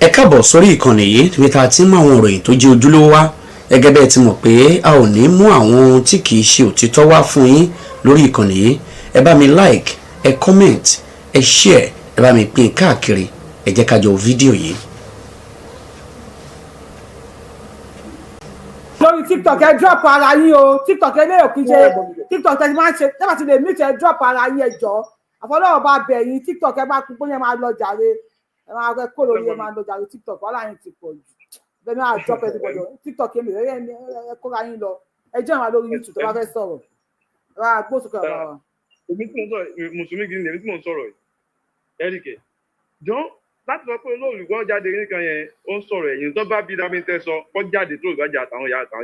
ẹ káàbọ̀ sórí ìkànnì yìí níbi tá a ti ń mú àwọn ìròyìn tó jẹ́ ojúlówó wá gẹ́gẹ́ bẹ́ẹ̀ ti mọ̀ pé a ò ní mú àwọn ohun tí kì í ṣe òtítọ́ wá fún yín lórí ìkànnì yìí. Ẹ bá mi like, ẹ comment, ẹ share, ẹ bá mi pín káàkiri, ẹ jẹ́ ká jọ fídíò yìí. lórí TikTok ẹ drop ara yín o. TikTok eléyò kì í ṣe TikTok tẹ máa ń ṣe tẹ́lá ti lè mí tẹ drop ara yín ẹ jọ àfọlọ́wọ́ bá bẹ̀ yín TikTok ẹ máa kú bóyá máa lọ jàre ẹ máa rẹ kó lórí ẹ máa lọ jàre TikTok wàhálà yín ti pọ̀ jù bẹ́ẹ̀ ni àá drop ẹ ti pọ̀ jù TikTok èmi ẹ kóra yín lọ ẹ jẹ́ àwọn lórí YouTube tó bá fẹ́ sọ̀rọ̀ ẹ bá gbósùkọ̀ ẹ bá wa. èmi tí mo sọ mùsùlùmí gidi èmi tí mo sọ̀rọ̀ yìí ẹ̀ríkẹ̀ jọ láti sọ pé olóòlù kan jáde nìkan yẹn ó ń sọ̀rọ̀ ẹ̀yìn tó bá bí dábí tẹ́ sọ kọ́ jáde tó ìgbàjà àtàwọn ìyá àti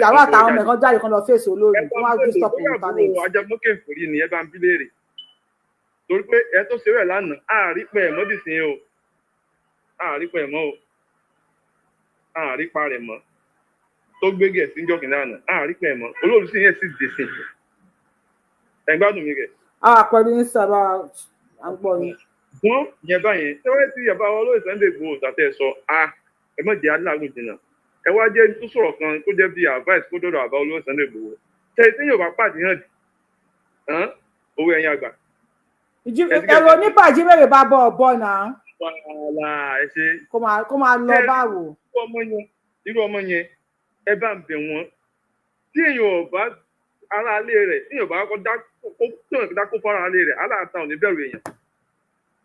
ìyàwó àtàwọn ọmọ ẹ̀kan jáde kan lọ fèsì olóòlù kó wá gbé stop ní ìtànẹ́ẹ̀tì. ajamókè fòrí ni ẹ bá ń bí léèrè torí pé ẹ tó ṣe rẹ̀ lánàá àárí pẹ̀ mọ́ dìsín o àárí pẹ̀ mọ́ o àárí pa rẹ̀ mọ́ tó gbé gẹ̀ẹ́sì ń jọ́kìn lánàá àárí pẹ̀ mọ́ olóòlù sì yẹn sì dìsín ẹ̀ gbádùn mi rẹ̀. pẹ̀lú ní sábà àgbọ̀ ni. wọ́n yẹn báyẹn tẹ́wẹ́ tí yàrá wọn lóye Sunday Igboho tàtẹ́ sọ ẹ má jẹ́ aláàgùn jìnnà ẹ wá jẹ́ tó sọ̀rọ̀ kan kó jẹ́ bí advice kó dọ̀dọ̀ àbá olóyè Sunday Igboho tẹ́ tí yóò bá pàdé hàn owó ẹ̀yìn àgbà. ẹ̀rọ oníbàjí mẹ́rin bá bọ̀ ọ̀bọ náà. wàhálà ẹ ṣe. kó máa lọ báwo. irú ọmọ yẹn ẹ bá ń bẹ̀ wọ́n tí èèyàn ò bá ara alé rẹ̀ tí èèyàn bá dákó fara alé rẹ̀ aláàtà ò ní bẹ̀rù èèyàn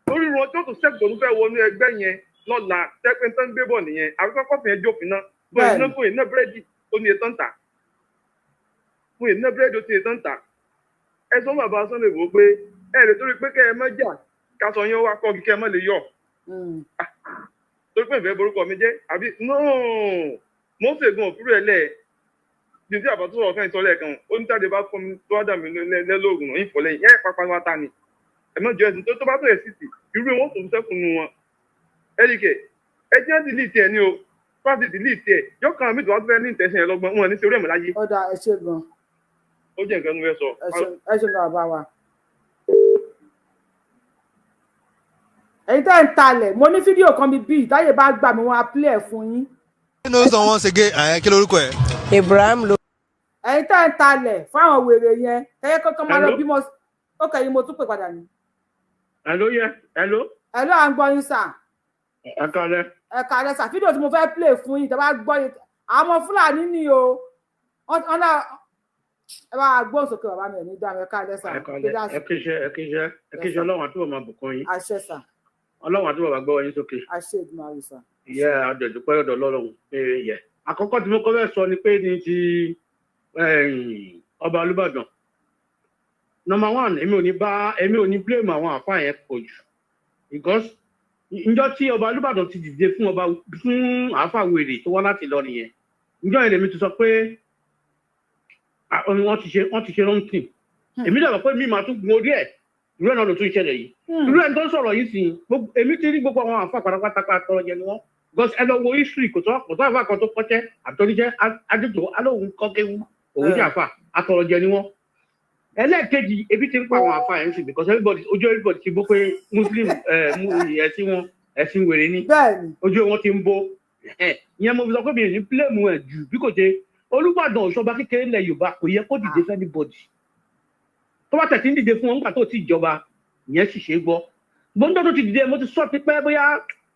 lórí wọn tó sẹ́kù tó ń fẹ́ wọnú ẹgbẹ́ yẹn lọ́la tẹ́pẹ́ tó ń gbé bọ̀ nìyẹn àkọ́kọ́ fún yẹn jófin náà fún iná búrẹ́dì ó ní ètò ń tà fún iná búrẹ́dì ó ti ètò ń tà ẹ sọ bàbá Sunday Igboho pé ẹ lè torí pé kẹ́ ẹ mọ́ jà kásọ yẹn wá kọ́ kíkẹ́ ẹ mọ́ lè yọ torí pé ìfẹ́ borúkọ mi jẹ́ àbí mo ń fègùn òfúrú ẹ̀ lẹ̀ bí tí àbátú sọ̀rọ̀ fẹ́ẹ́ sọ lẹ́ẹ̀kan ó ní tàdé bá fọ́ mi tó wá dà mí lẹ́lógún náà ìfọ̀lẹ́yìn yẹ́ pápá wá ta ni ẹ̀mọ́ jọ ẹ̀sìn tó bá bẹ̀rẹ̀ sí ti irú wọn tó ń sẹ́kùn nu wọn ẹ̀ríkẹ̀ ẹjẹ́ dìlítì ẹ̀ ní o fáti dìlítì ẹ̀ yóò kàn mí tó wá fẹ́ ní ìtẹ̀sìn ẹ̀ lọ́gbọ́n wọn ní sẹ́rí ẹ̀mọ́ láyé. ọ̀dà ẹ ṣe gan. ó jẹ́ nǹkan tó fẹ́ sọ. ẹ ṣe gan bàbá wa. ẹ̀yin tẹ́ ń talẹ̀ mo ní fídíò kan bíi ìtàyè bá gbà mí wọn á play ẹ̀ fún yín. nínú sọ wọn ṣègé kí lórúkọ ẹ. Ibrahim ló. ẹ̀yin tẹ́ ń talẹ̀ fáwọn wèrè yẹn ẹ̀yẹ kankan máa lọ bímọ ó kẹ́yìn mo tún pè padà ní. Hello, yeah. Hello. Hello, à ń gbọ́ yín sà. Ẹ kálẹ́ sà fídíò tí mo fẹ́ play fún yín tẹ́ bá gbọ́ yín àwọn Fúlàní ni o ọ̀nà ẹ bá gbọ́ sókè bàbá mi ẹ̀ ní dáhùn ẹ kálẹ́ sà. ẹ kíṣẹ́ ọlọ́run àti bàbá bùkún yín. àṣẹ sà. ọlọ́run àti bàbá gbọ́ yín sókè. àṣẹ ìdùnnú sà. ìyá àjọ̀dúpẹ́ ọ̀dọ̀ ọlọ́run pé yẹ. àkọ́kọ́ tí mo kọ́ fẹ́ sọ ni pé ní ti ọba Olúbàdàn. Number one, èmi ò ní blame àwọn àfáà yẹn pọ̀ jù because njọ́ tí ọba Olúbàdàn ti dìde fún àfáà wèrè tó wá láti lọ nìyẹn njọ́ yẹn lèmi ti sọ pé wọ́n ti ṣe wrong thing èmi dàgbà pé mi máa tún gun orí ẹ̀ ìlú ẹ̀ náà ló tún ṣẹlẹ̀ yìí ìlú ẹ̀ tó ń sọ̀rọ̀ yìí sí èmi ti rí gbogbo àwọn àfáà pátápátá àtọrọjẹ ni wọ́n because ẹ lọ wo history kò tó àfáà kan tó kọ́ṣẹ́ àtọ́níṣẹ́ adéjọ́ alóhùn kọ́kéwú òun jẹ́ àfáà àtọrọjẹ ni wọ́n. ẹlẹ́ẹ̀kejì ebi ti ń pa àwọn àfáà yẹn sí because ojú everybody ti bó pé muslim ẹ̀sìn wọn ẹ̀sìn wèrè ni ojú wọn ti ń bó ìyẹn mo fi sọ pé mi ò ní pílẹ̀mù ẹ̀ jù bí kò ṣe Olúbàdàn Ọ̀ṣọ́ba kékeré ilẹ̀ Yorùbá kò yẹ kó dìde fẹ́ ní bọ́dì tó bá tẹ̀sí ń dìde fún wọn nígbà tó ti ìjọba ìyẹn sì ṣe é gbọ́ gbọ́ndọ́ tó ti dìde mo ti sọ ti pẹ́ bóyá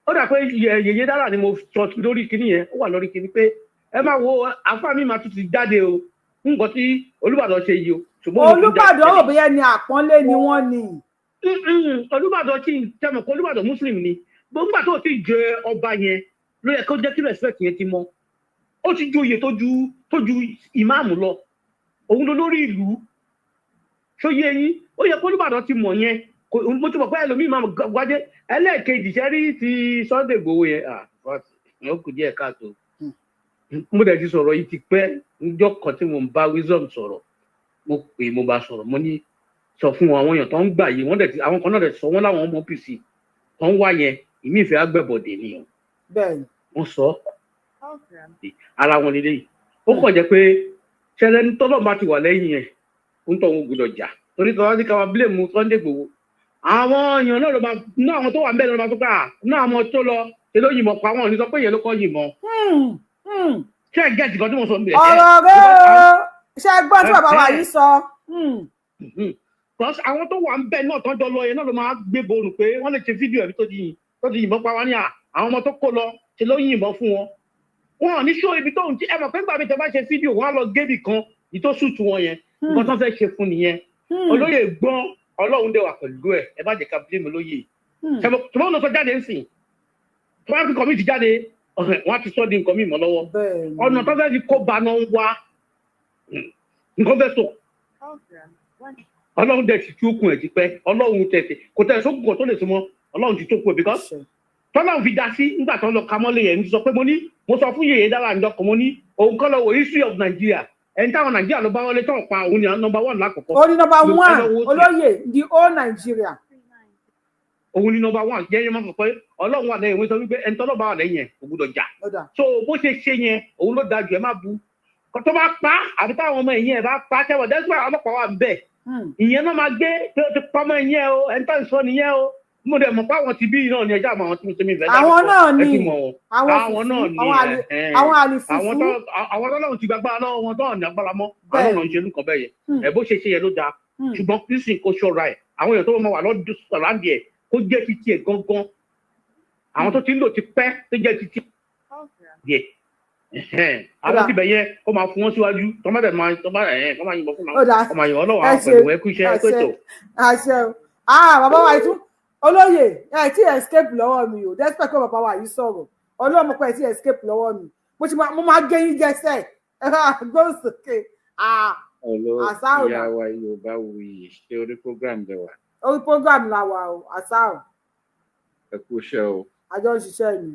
ó dà pé yèyé dára ni mo sọ lórí kinní yẹn ó wà lórí kinní pé ẹ máa wo àfáà mi máa tún ti jáde o nǹkan tí Olúbàdàn ṣe yìí o Olúbàdàn ò bóyá ni àpọ́nlé ni wọ́n ní. Olúbàdàn tí tẹmọ̀ pé Olúbàdàn muslim ni gbogbo àti òtí jẹ ọba yẹn ló yẹ kó jẹ́ kí respect yẹn ti mọ ó ti joyè tó ju ìmáàmù lọ òun ló lórí ìlú ṣóyé yín ó yẹ kó Olúbàdàn ti mọ̀ yẹn mo ti mọ̀ pé ẹlòmíì máa gbájé ẹlẹ́ẹ̀kejì sẹ́rí ti Sunday Igboho yẹn ó kù díẹ̀ káàtó mo dẹ̀ ti sọ̀rọ̀ yìí ti pẹ́ níjọ́ kan tí mo ń bá Wisdom sọ̀rọ̀ mo pè mo bá sọ̀rọ̀ mo ní sọ fún àwọn èèyàn tó ń gbà yìí wọ́n dẹ̀ ti àwọn kan náà dẹ̀ sọ wọ́n láwọn ọmọ PC tó ń wá yẹn ìmí ìfẹ́ agbẹ̀bọ̀dẹ̀ ni o wọ́n sọ ara wọn nílé yìí ó kàn jẹ́ pé ṣẹlẹ̀ ní tọ́lọ́ bá ti wà lẹ́yìn ẹ̀ ń tọ́ wọn gbọdọ̀ jà torí tọ́lá ní káwa blame Sunday Igboho àwọn èèyàn náà ló máa ná àwọn tó wà ń bẹ́ẹ̀ ló máa tó ká ná àwọn tó lọ ṣe ló yìnbọn pa wọn ní sọ pé yẹn ló kọ́ yìnbọn. ṣé ẹ gẹ́ẹ̀tì kan tí mo sọ ń bẹ̀. ọ̀rọ̀ rẹ̀ o ṣe gbọ́ tí bàbá wa yìí sọ. àwọn tó wà ń bẹ̀ náà tọ́jọ́ lọ yẹn náà ló máa gbé borù pé wọ́n lè ṣe fídíò ẹ̀mí tó ti yìnbọn pa wá ní àwọn ọmọ tó kó lọ ṣe ló yìnbọn fún wọn. wọn ò ní ṣó ibi tó ń tí ẹ mọ̀ pé nígbà mi tẹ bá ṣe fídíò wọn á lọ gébì kan ìtòsùtù wọn yẹn nǹkan tó fẹ́ ṣe fún nìyẹn. olóyè gbọ́n ọlọ́run dẹ̀ wà pẹ̀lú ẹ̀ ẹ bá jẹ́ ká bí mi lóye. tọ́wọ́n lọ sọ jáde ń sìn tọ́wọ́n fi kọ́mí ti jáde wọ́n á ti sọ́ di nǹkan mímọ́ lọ́wọ́ ọ̀nà tó fẹ́ fi kó baná ń wá nǹkan fẹ́ sọ ọlọ́run dẹ̀ ti tú okùn ẹ̀ ti pẹ́ ọlọ́run tẹ̀sẹ̀ kò tẹ̀ sókùn kan tó lè súnmọ́ ọlọ́run ti tó kù ẹ̀ because tọ́lọ́run fi dá sí nígbà tó lọ kamọ́lé yẹn sọ pé mo sọ fún yèyé dára àjọkọ̀ mo ní òun kọ́ lọ wò history of Nigeria ẹni táwọn Nàìjíríà ló bá wọlé tó ń pa òun ní number 1 lákòókò. ó ní number 1 olóyè the whole Nigeria. òun ní number 1 yẹn máa fọ pé ọlọ́run wà lẹ́yìn òun sọ wípé ẹni tọ́lọ́ bá wà lẹ́yìn ẹ̀ kò gbúdọ̀ jà. so bó ṣe ṣe yẹn òun ló dájú ẹ má bu tó bá pa àbí táwọn ọmọ ẹ̀yìn ẹ̀ bá pa tẹ́wọ̀ dẹ́sùn ọlọ́pàá wà ń bẹ̀ ìyẹn náà máa gbé pé ó ti pamọ́ ẹ̀yìn ẹ̀ o ẹni tó ń sọ nìyẹn o mo dẹ̀ mọ̀ pé àwọn ti bí náà ni ẹja àwọn tí mo ti mi fẹ́ àwọn náà ni àwọn náà ni àwọn àlìfùfù àwọn tọ́lọ́run ti gbàgbá lọ́wọ́ wọn tó ní agbára mọ́ àwọn náà ń ṣe nǹkan bẹ́ẹ̀ yẹn ẹ̀ bó ṣe ṣe yẹn ló dáa ṣùgbọ́n kristian kò ṣọ́ra ẹ̀ àwọn èèyàn tó máa wà lọ́dún sọ̀ráǹdì ẹ̀ kó jẹ́ ti tiẹ̀ gangan àwọn tó ti ń lò ti pẹ́ tó jẹ́ ti tiẹ̀ àwọn ti bẹ̀ yẹn kó máa fún wọn síwájú tọ́mọ́tẹ̀ máa yìnbọn fún wọn kó máa yìnbọn ọlọ́wọ́ àwọn pẹ̀lú ẹkú iṣẹ́ pẹ̀tọ̀. bàbá wa yìí tún olóyè ẹ tí escape lọ́wọ́ mi o despite pé bàbá wa yìí sọ̀rọ̀ ọlọ́mọ pé ẹ tí escape lọ́wọ́ mi mo máa gé yín jẹsẹ̀ ẹ bá gbóhùn sókè. ọlọ́ ìyá wa Yorùbá wuyì ṣé orí program bẹ̀ wá. orí program la wà o àṣà o. ẹ kú iṣẹ́ o. àjọ òṣìṣẹ́ mi.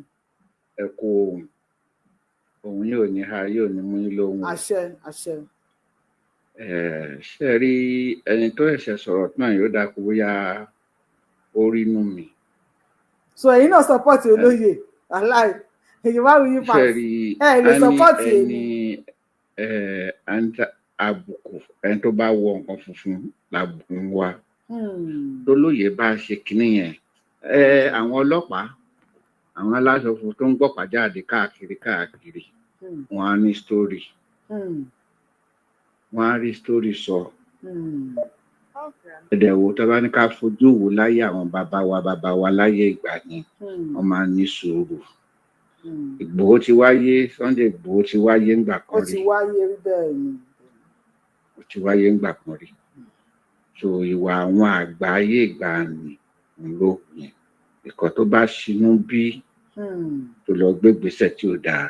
ẹ kú ohun yóò ní ha yóò ní mú lóhùn. àṣẹ. ṣe rí ẹni tó ẹ̀ṣẹ̀ sọ̀rọ̀ náà yóò dákú bóyá orí inú mi. so ẹ̀yin náà support olóyè aláì èyí wá wí pa ẹ lè support èmi. àbùkù ẹni tó bá wọ nǹkan funfun làbùkù ń wá. lólóyè bá ṣe kinní yẹn àwọn ọlọ́pàá àwọn aláṣọ funfun tó ń gbọ́pàá jáde káàkiri wọ́n á ní story wọ́n á rí story sọ. ẹ̀dẹ̀wò tó bá ní ká fojú wò láyé àwọn bàbá wa láyé ìgbà yẹn wọ́n máa ní sùúrù. Ìgbòho ti wáyé Sunday Ìgbòho ti wáyé ńgbà kan rí. ó ti wáyé bẹ́ẹ̀ ni. ó ti wáyé ńgbà kan rí. so ìwà àwọn àgbà ayé ìgbà ni ló yẹn ìkọ́ tó bá ṣinú bí tó lọ gbé gbèsè tí ò dáa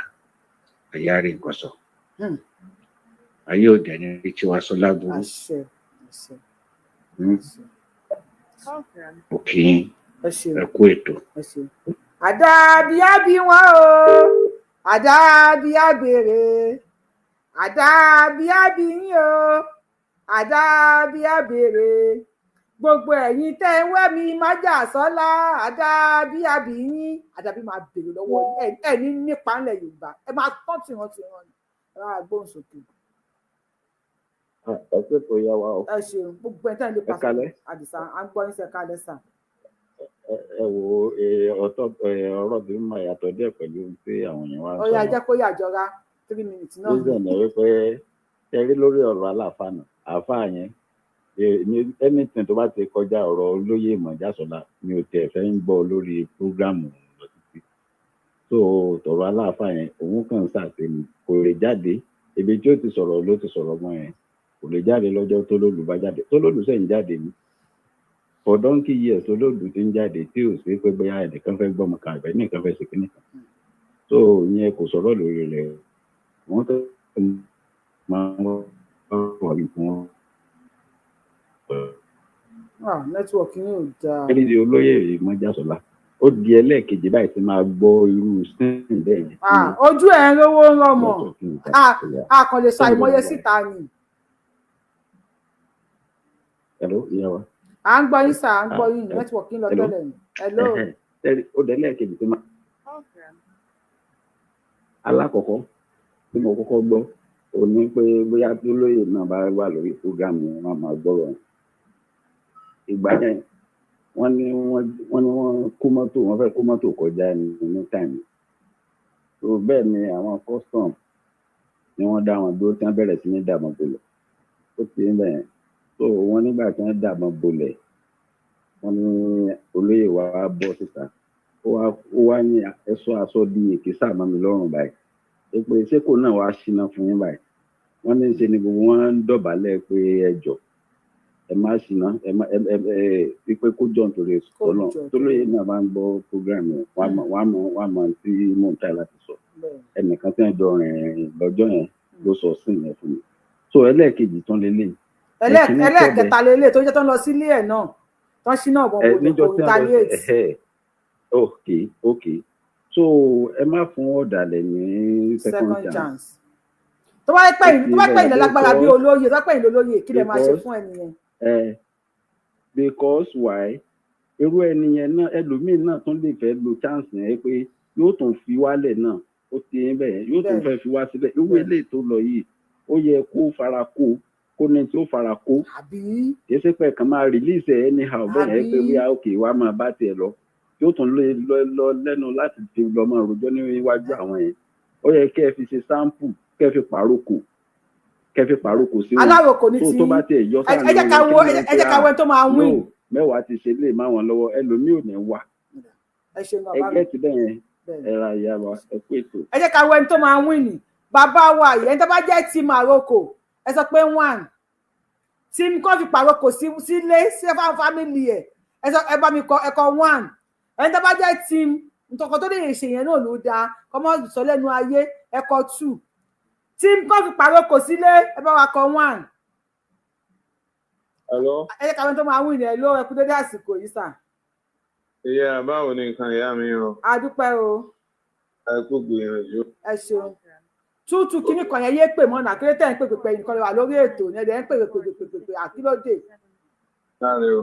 àyà rí nǹkan sọ. ayé òde ní tí wàá sọ láburú. òkè ẹ kú ètò. àdàbíyá bí wọn o àdàbíyá béèrè àdàbíyá bí yín o àdàbíyá béèrè gbogbo ẹ̀yin tẹ́ ń wẹ́ mi májà sọ́lá àdàbíyá bí yín àdàbí máa béèrè lọ́wọ́ ẹ ní nípa ńlẹ̀ Yorùbá ẹ máa tán tìran ẹ máa gbóhùn sókè. ẹ pé kò yá wa o. ẹ ṣeun gbogbo ẹ̀ tẹ́ ń lè pàṣẹ àdìsá à ń gbọ́ yín sẹ́ka lẹ́sà. ẹ wo ọ̀rọ̀ bí mo yàtọ̀ díẹ̀ pẹ̀lú pé àwọn èèyàn wá ń sọ. ó yá jẹ́ kó yàjọra 3 minutes náà. ó sì ọ̀nà wípé ṣe rí lórí ọ̀rọ̀ aláàfáà náà àáfáà yẹn anything tó bá ti kọjá ọ̀rọ̀ olóyè Ìmọ̀jásọ́lá mi ò tẹ̀ fẹ́ ń gbọ́ lórí prógrámù lọ títí. tó tọ̀rọ̀ aláàfáà yẹn òun kàn ń ṣàtẹ̀mí kò lè jáde ibi tí ó ti sọ̀rọ̀ ló ti sọ̀rọ̀ mọ́ yẹn kò lè jáde lọ́jọ́ tó lólu bá jáde tó lólu sẹ́yìn jáde ni for donkey years tó lólu ti ń jáde tí ò sí pé bóyá ẹnìkan fẹ́ gbọ́mọ kan àbẹ́ nìkan fẹ́ ṣe kíní kan tó ìyẹn kò sọ̀rọ̀ lórí rẹ̀ wọ́n tó máa ń wọ̀ ní fún wọn. nẹ́tíwọ̀kì yóò dáa. ẹni tí olóyè Ìmọ̀jásọ́lá ó di ẹlẹ́ẹ̀kejì báyìí tí máa gbọ́ irú sẹ́yìn bẹ́ẹ̀ yẹn. ojú ẹ̀ ń rówó ń rọmọ a kàn lè sọ àìmọye síta ni. hello ìyá wa. à ń gbọ́ yín sà à ń gbọ́ yín nẹ́tíwọ̀kì ń lọ tẹ́lẹ̀ ni. hello. ó di ẹlẹ́ẹ̀kejì tí máa. alákọ̀ọ́kọ́ tí mo kọ́kọ́ gbọ́ ò ní pé bóyá tí olóyè náà bá wà lórí fúgàmù wọn máa gbọ́rọ̀ yẹn. ìgbà yẹn wọ́n ní wọ́n kó mọ́tò wọ́n fẹ́ kó mọ́tò kọjá ní táìmù tó bẹ́ẹ̀ ni àwọn custom ni wọ́n dá wọn dúró tí wọ́n bẹ̀rẹ̀ sí ní dààmú bolẹ̀ ó ti ń bẹ̀rẹ̀ tó wọ́n nígbà tí wọ́n dààmú bolẹ̀ wọ́n ní olóyè wa bọ́ síta ó wá ní ẹ̀ṣọ́ aṣọ di èkìsà mọ́ mi lọ́rùn báyìí pé sẹ́kò náà wá ṣínà fún yín báyìí wọ́n ní ṣe ni gbogbo wọn ń dọ̀bálẹ̀ pé ẹjọ́ ẹ má ṣìnà pípé kó jọ̀ nítorí ọ̀nà tó lóye náà máa ń gbọ́ program yẹn wọ́n á mọ̀ tí mò ń tà láti sọ ẹnìkan tí wọ́n jọ rìn lọ́jọ́ yẹn ló sọ sí ìyẹn fún mi so ẹlẹ́ẹ̀kejì tán lélẹ̀ ẹlẹ́ẹ̀kẹta lélẹ̀ tó jẹ́ tó ń lọ sílé ẹ̀ náà tó ń ṣínà ọ̀bọ̀n kò retaliate. ok so ẹ má fún ọ̀dàlẹ̀ ní second chance. tó bá pẹ́ ìlẹ̀ lágbára bí olóyè tó pẹ́ ìlẹ̀ olóyè kí lè máa ṣe fún ẹnìyẹn. Because why irú ẹnìyẹn náà ẹlòmíín náà tún lè fẹ́ lo chance yẹn pé yóò tún fi wálẹ̀ náà ó ti ń bẹ̀ yóò tún fẹ́ fi wá sílẹ̀ irú eléyìí tó lọ yìí ó yẹ kó fara kó ní tí ó fara kó kìí ṣe pé kàn máa release ẹ anyhow bẹ́ẹ̀ yẹn pé wíwá òkè wá máa bá tiẹ̀ lọ yóò tún lọ lẹ́nu láti fi lọ máa rojọ́ níwájú àwọn yẹn ó yẹ kẹ́ ẹ fi ṣe sample kẹ́ ẹ fi pàrókò sí wọn alárokò ní tí tó bá tiẹ̀ yọ sáà ẹ jẹ́ ká wo tó máa win. mẹ́wàá ti ṣe lè má wọn lọ́wọ́ ẹlòmíì ò ní wà ẹgbẹ́ ti bẹ́ẹ̀ yẹn ẹ ra ìyá wa ẹ pé ètò. ẹ jẹ́ ká wo ẹni tó máa win ni bàbá wa yìí ẹni tó bá jẹ́ team àrokò ẹ sọ pé 1 team kan fi pàrókò sílé sí family ẹ sọ ẹ bá mi kọ ẹkọ 1 ẹni tó bá jẹ́ team nǹkan tó lè ṣe yẹn náà ló dáa kọ́mọ́ sọ lẹ́nu ayé ẹkọ 2 team kan fi pàrókò sílé ẹ bá wa kọ 1. Hello. ẹ jẹ́ ká wọn tó máa win ẹ ló ẹ kú dédé àsìkò yìí sà. Ìyá báwo ni nǹkan ìyá mi o. a dúpẹ́ o. Ẹ kú gbìyànjú. ẹ ṣeun tútù kíní kan yẹn yé pè mọ́nà kí ló tẹ̀ ń pè pèpè nǹkan wà lórí ètò ní ẹ̀dẹ̀ ń pè pèpè àkílódé. Láre o.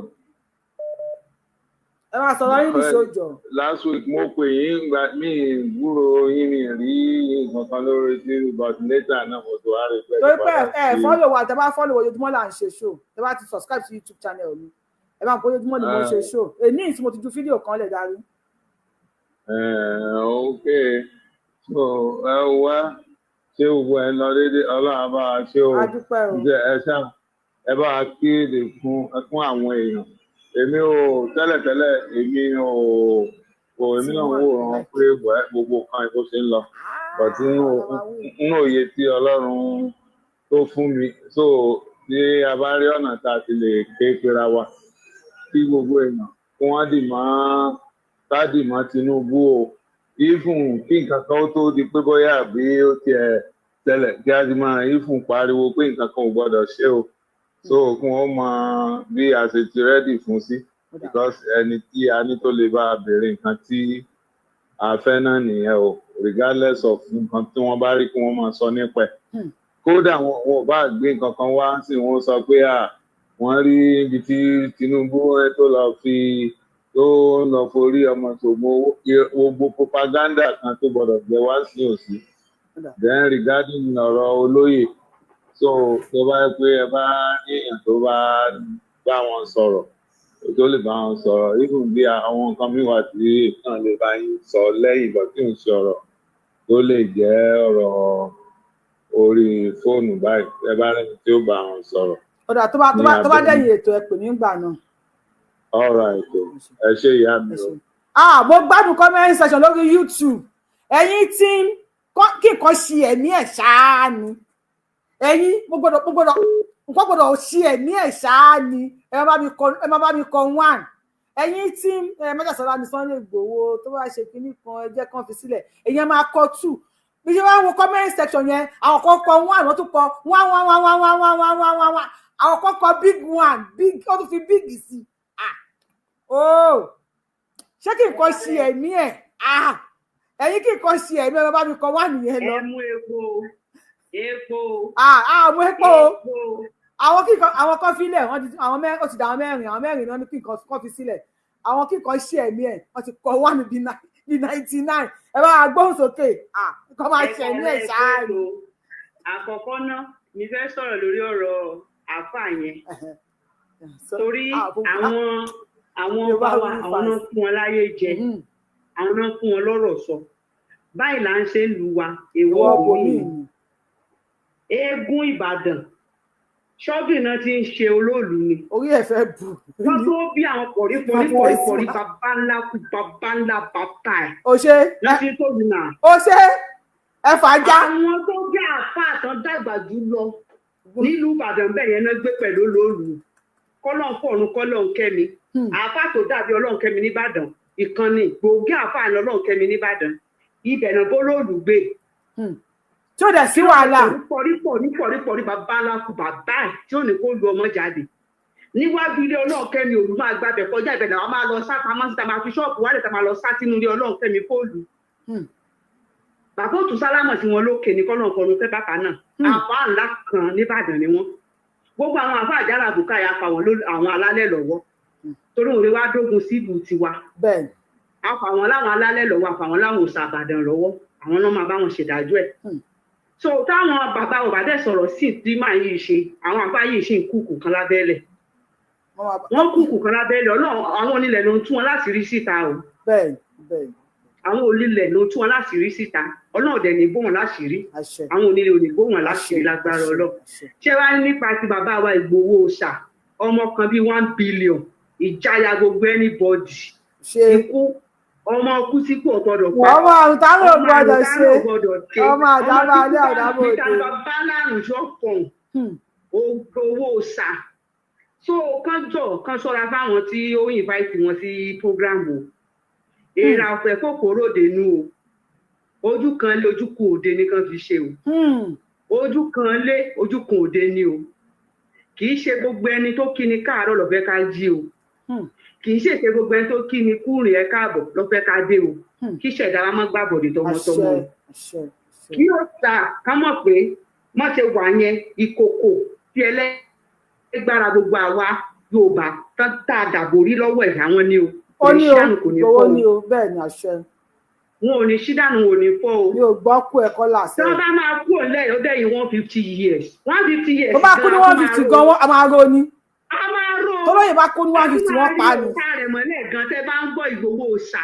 ẹ máa sọ̀rọ̀ yín ní sójọ. Last week mo pè yín gba mí gbúrò yín mi rí nǹkan kan lórí tí but later náà mo tó wá rí pẹ́. torí pé ẹ fọ́lọ̀ wa tẹ bá fọ́lọ̀ ojoojúmọ́ là ń ṣe show tẹ bá ti subscribe sí YouTube channel mi ẹ bá ń pọ́ ojoojúmọ́ ni mo ń ṣe show èyí tí mo ti ju fídíò kan lẹ̀ darí. Ok so ẹ wá ṣé gbogbo ẹ lọ dédé ọlọ́run bá wa ṣé o ẹ ṣá ẹ bá wa kéde fún àwọn èèyàn èmi ò tẹ́lẹ̀tẹ́lẹ̀ èmi náà wò rán pé gbogbo kan tó ṣe ń lọ bọ̀tí nínú òye tí ọlọ́run tó fún mi so tí a bá rí ọ̀nà tá a ti lè ké pera wa kí gbogbo èèyàn kí wọ́n dì mọ́ Tinubu o ìfún kí nǹkan kan ó tó di pé bóyá bí ó tiẹ̀ tẹ́lẹ̀ kí a ti máa ìfún pariwo pé nǹkan kan ò gbọ́dọ̀ ṣe o so kí wọ́n mọ bí a ṣe ti rẹ́dì fún sí because ẹni tí a ní tó lè bá a béèrè nǹkan tí a fẹ́ náà nìyẹn o regardless of nǹkan tí wọ́n bá rí kí wọ́n máa sọ nípa ẹ̀ kódà wọn ò bá gbé nǹkan kan wá sí wọn sọ pé wọ́n rí ibi tí Tinubu tó lọ forí ọmọ tó gbogbo propaganda kan tó gbọ́dọ̀ jẹ wá sí òsì then regarding ọ̀rọ̀ olóyè so tó bá yẹ pé ẹ bá ní èèyàn tó bá wọn sọ̀rọ̀ tó lè bá wọn sọ̀rọ̀ even bí àwọn nǹkan mìíràn tí náà lè bá yín sọ lẹ́yìn ìgbà tí ń sọ̀rọ̀ tó lè jẹ́ ọ̀rọ̀ orí fóònù báyìí ẹ bá rẹni tí ó bá wọn sọ̀rọ̀. ọ̀dà tó bá dẹ̀yìn ètò ẹ pè mí gbà náà. ọ̀rọ̀ ètò ẹ ṣe ìyá mi o. mo gbádùn comment section lórí YouTube ẹ̀yin tí kí nǹkan ṣe ẹ̀mí ẹ̀ ṣáá ni ẹ̀yin mo gbọ́dọ̀ ṣe ẹ̀mí ẹ̀ ṣáá ni ẹ má bá mi kọ 1 ẹ̀yin tí Májàsọ́lá ní Sunday Igboho tó bá ṣe kinní kan ẹjẹ́ kan fi sílẹ̀ ẹ̀yin máa kọ 2 bí ṣe wá wo comment section yẹn àwọn kan kọ 1 wọ́n tún kọ 1 àwọn kan kọ big 1 big ó tún fi big sí ṣé kí nǹkan ṣe ẹ̀mí ẹ̀ ẹ̀yin kí nǹkan ṣe ẹ̀mí ẹ̀ bá mi kọ 1 nìyẹn lọ. ẹ mú epo mú epo àwọn kan filẹ̀ àwọn mẹ́rin ó ti dà àwọn mẹ́rin náà ní kí nǹkan kan fi sílẹ̀ àwọn kí nǹkan ṣe ẹ̀mí ẹ̀ wọ́n ti kọ 1 bí 99 ẹ bá gbóhùn sókè nǹkan máa ṣe ẹ̀mí ẹ̀ ṣáájú. àkọ́kọ́ náà mi fẹ́ sọ̀rọ̀ lórí ọ̀rọ̀ àáfàá yẹn torí àwọn ọba wa àwọn náà fún wọn láyé jẹ àwọn náà fún wọn lọ́rọ̀ sọ báyìí là ń ṣe ń lu wa èèwọ̀ òní eégún Ìbàdàn ṣọ́ọ̀bì náà ti ń ṣe olóòlù ni orí ẹ̀ fẹ́ bù wọ́n tó bí àwọn pọ̀rí bàbá ńlá bàbá ẹ̀ ó ṣe láti tóbi náà ó ṣe ẹ fàájà àwọn tó jẹ́ àfáà tán dàgbà jù lọ nílùú Ìbàdàn bẹ́ẹ̀ yẹn náà gbé pẹ̀lú olóòlù kọ́lọ́n fọ̀run kọ́lọ́n kẹ́mi àfáà tó dàbí Ọlọ́run kẹ́mi nìbàdàn ìkànnì gbòógì àfáà ní Ọlọ́run kẹ́mi nìbàdàn ibẹ̀ náà bó lóòlù gbé tí ó dẹ̀ sí wàhálà pọ̀rí bàbá ńlá kù bàbá ẹ̀ tí ó ní kó lu ọmọ jáde níwájú ilé Ọlọ́run kẹ́mi òru máa gbàbẹ̀ kọjá ibẹ̀ náà máa lọ sá pamọ́ síta máa fi ṣọ́ọ̀bù wálé tá máa lọ sá sínú ilé Ọlọ́run kẹ́mi fóòlù bàbá òtún sálámọ̀ tí wọn lókè ní kọ́nà ọ̀kọ́run fẹ́ bàbá náà àfáà ńlá kan nìbàdàn ni wọn gbogbo àwọn àfáà àjàrà àbùkáyà fa àwọn alálẹ̀ lọ́wọ́ torí òun lè wá dógun sílùú tiwa bẹ́ẹ̀ àfàwọn láwọn alálẹ̀ lọ́wọ́ àfàwọn láwọn òòṣà àbàdàn lọ́wọ́ àwọn náà máa bá wọn ṣèdájọ́ ẹ̀ so táwọn bàbá ò bá dẹ̀ sọ̀rọ̀ sí tí máa yìí ṣe àwọn àfáà yìí ṣe ń kúkù kan lábẹ́lẹ̀ wọ́n kúkù kan lábẹ́lẹ̀ Ọlọ́run àwọn onílẹ̀ ló ń tú wọn láti rí síta o bẹ́ẹ̀ àwọn onílẹ̀ ló tú wọn láti rí síta Ọlọ́run dẹ̀ ní bó wọn láṣìírí àwọn onílẹ̀ ò ní bó wọn láṣìírí lágbára Ọlọ́run ṣé wàá nípa ti bàbá wa Ìgbòho Òòṣà ọmọ kan bíi 1 billion ìjáyà gbogbo anybody ikú ọmọ ọkú tí kò gbọdọ̀ pẹ́ ọmọ àrùn táwọn ò gbọdọ̀ ṣe ọmọ àdábà alẹ́ àdábà òde bàbá láàrùn ṣọ́kàn Ìgbòho Òòṣà so kan ṣọ́ra fáwọn tí ó invite wọn sí program o èèrà ọ̀fẹ́ kòkòrò dènú o ojú kan lé ojú kan òde ní kan fi ṣe o ojú kan lé ojú kan òde ni o kì í ṣe gbogbo ẹni tó kí ni káàárọ̀ ló fẹ́ ká jí o kì í ṣèṣe gbogbo ẹni tó kí ni kúrìn ẹ káàbọ̀ ló fẹ́ ká dé o kí ṣẹ̀dá wa má gbàbọ̀dé tọmọtọmọ kí ó ta ká mọ̀ pé má ṣe wà yẹn ìkòkò tí ẹlẹ́gbára gbogbo àwa Yorùbá tá a dàbò rí lọ́wọ́ ẹ̀ àwọn ni o ó ní o owó ní o bẹ́ẹ̀ ni àṣẹ wọn ò ní ṣídànù wọn ò ní fọ́ o mi ò gbọ́ kú ẹ̀kọ́ làṣẹ tí wọ́n bá máa kú òǹlẹ̀ ó dẹ̀yìn 150 years 150 years tó bá kú ní 150 gan wọ́n a máa ro ni tó lóye bá kú ní 150 wọ́n pa ni. ìta rẹ̀ mọ́lẹ̀ gan tẹ́ bá ń gbọ́ Ìgbòho Òòṣà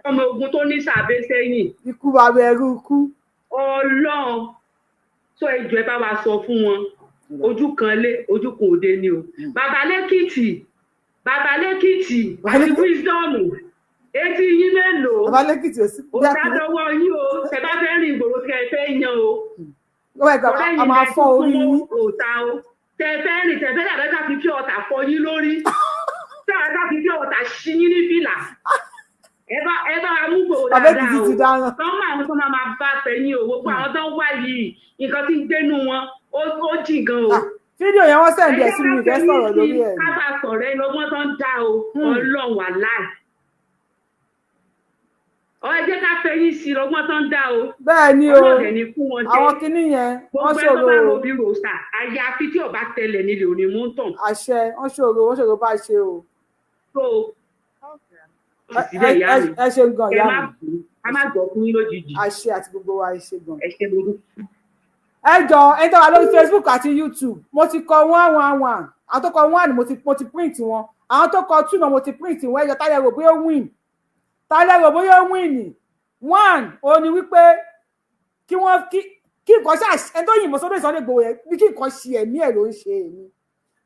ọmọ ogun tó ní sàbẹ̀ sẹ́yìn ikú bàbá ẹrú ikú Ọlọ́run tó ẹjọ́ ẹ bá wa sọ fún wọn ojú kan lé ojú kan òde ni o bàbá lẹ́kìtì àti wisdom etí yín mélòó bàbá lẹ́kìtì ò sí òṣàdọwọ yín o tẹ́ bá fẹ́ rìn ìgboro kẹ́ ẹ fẹ́ yan o a máa fọ́ orí yín òòtà o tẹ́ fẹ́ rìn tẹ́ fẹ́ dàbẹ́ ká fi pure water fọ yín lórí tẹ́ ká fi pure water ṣí yín ní fìlà ẹ bá mú gbòòrò dáadáa o tọ́ mọ àwọn tó máa bá tẹ̀yìn o gbogbo àwọn tó ń wá yìí nǹkan tí ń gbénu wọn ó jìn gan o. fídíò yẹn wọ́n sẹ̀ǹdì ẹ̀ sí mi ìfẹ́ sọ̀rọ̀ lórí ẹ̀. ká bá sọ̀rọ̀ ẹ lọ́gbọ́n tó ń dá o Ọlọ́run wà láì. ẹ jẹ́ ká fẹ́yìn sí lọ́gbọ́n tó ń dá o. bẹ́ẹ̀ ni o àwọn kinní yẹn wọ́n ṣòro gbogbo ẹ tó bá robi ròṣà àyàfi tí ọba tẹlẹ̀ nílé òní mú tàn. àṣẹ wọ́n ṣòro bá ṣe o. ẹ ṣe gan ìyá mi. a má gbọ́ fún yín lójijì. àṣẹ àti gbogbo wa ẹ ṣe gan. ẹ ṣe lórí. ẹ jọ ẹ tọ́ wa lórí Facebook àti YouTube mo ti kọ 111 àwọn tó kọ 1 mo ti print wọn àwọn tó kọ 2 náà mo ti print wọn ẹ jọ táyà rò bóyá ó win ni 1 ó ní wípé kí nǹkan ṣáà ẹni tó yìnbọn sódò Sunday Igboho yẹn bí kí nǹkan ṣe ẹ̀mí ẹ̀ ló ń ṣe èmi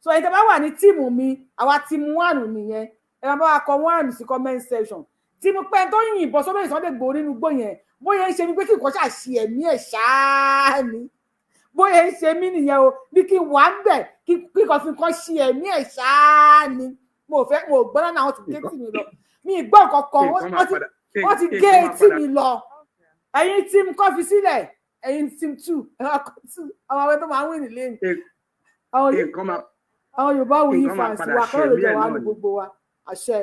so ẹni tó bá wà ní tíìmù mi àwa tíìmù 1 nìyẹn ẹ máa bá wa kọ 1 sí comment section tíìmù pé ẹni tó yìnbọn sódò Sunday Igboho nínú igbó yẹn bóyá ń ṣe mí pé kí nǹkan ṣáà ṣe ẹ̀mí ẹ̀ ṣáá ni bóyá ń ṣe mí nìyẹn o bí kí wà ń bẹ̀ kí kan fi kan ṣe ẹ̀mí ẹ̀ ṣáá ni mo gbọ́ náà wọ́n ti gé tì mí lọ mi gbọ́ kankan wọ́n ti gé etí mi lọ ẹ̀yin team kọ́ fi sílẹ̀ ẹ̀yin team 2 àwọn àwọn tó máa ń wí nílé àwọn Yorùbá wù yí fans wa kọ́ ló jẹ́ wàá ní gbogbo wa àṣẹ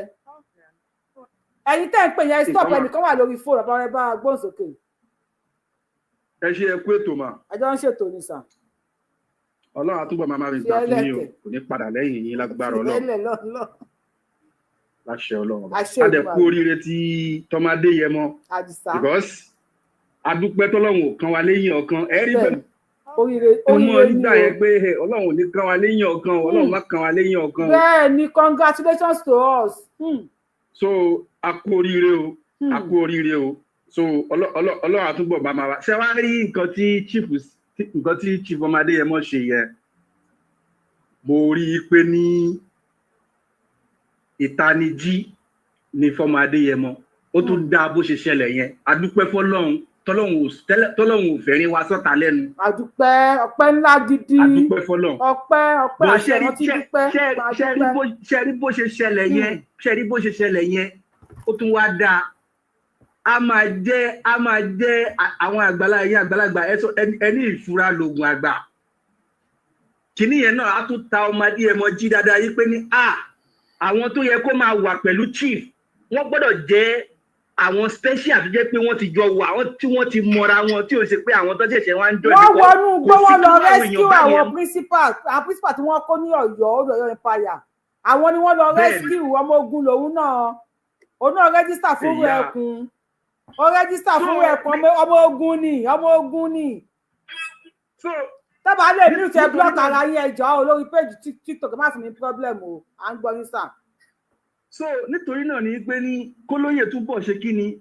ẹ̀yin tẹ́ ń pè yẹn stop ẹnìkan wà lórí fóònù àbáwọn ẹ bá gbóhùn sókè. ẹ ṣe ẹ kú ètò mà. ẹjọ́ ń ṣètò ní sàn. Ọlọ́run àtúbọ̀ máa rí gbà fún yín o kò ní padà lẹ́yìn yín lágbára Ọlọ́run láṣẹ Ọlọ́run adẹ̀kú oríire tí tọmọdé yẹ mọ́ because adúpẹ́ tọ́lọ́run ò kan wa lẹ́yìn ọ̀kan ẹ rí pẹ̀lú oríire ni o. nígbà yẹn pé Ọlọ́run ò ní kàn wá léyìn ọ̀gan, Ọlọ́run má kàn wá léyìn ọ̀gan. Bẹ́ẹ̀ ni, congratulations to us. So a kú oríire o, a kú oríire o. So Ọlọ́run àtúbọ̀ bá máa wá. Ṣé wàá rí nǹkan tí Chief ọmọ Adéyẹmọ ṣe yẹn? Mo rí i pé ní ìtanijí ni fọmọ Adéyẹmọ. Ó tún dá bó ṣe ṣẹlẹ̀ yẹn. A dúpẹ́ fọ́lọ́run tọ́lọ́run ò fẹ́rin wa sọ́ta lẹ́nu. A dúpẹ́, ọpẹ́ ńlá gidi. A dúpẹ́ fọ́lọ́run. Ọpẹ́ àṣẹrántí dúpẹ́. Ṣé rí bó ṣe ṣẹlẹ̀ yẹn? Ó tún wá dáa. A máa jẹ́ àwọn àgbàlagbà ẹni ìfura lògùn àgbà. Kìíní yẹn náà á tún ta ọmọ Adéyẹmọ jí dáadáa yí pé ní àwọn tó yẹ kó máa wà pẹ̀lú chief wọ́n gbọ́dọ̀ jẹ́ àwọn special tó jẹ́ pé wọ́n ti jọ wà àwọn tí wọ́n ti mọra wọn tí ò ṣe pé àwọn tó ṣẹ̀ṣẹ̀ wá ń jọ wọ́n wọnú gbé wọn lọ rescue àwọn principal tí wọ́n kó ní Ọ̀yọ́ empire. Àwọn ni wọ́n lọ rescue ọmọ ogun lòun náà. Òun náà register fún ẹkùn. Ó register fún ẹkùn ọmọ ogun ni. So tábà lè ní ìṣe block ara yín ẹjọ́ olórí page TikTok má fi ní problem o. À ń gbọ́ yín sà. So nítorí náà ni pé ní kólóyè túbọ̀ ṣe kí ni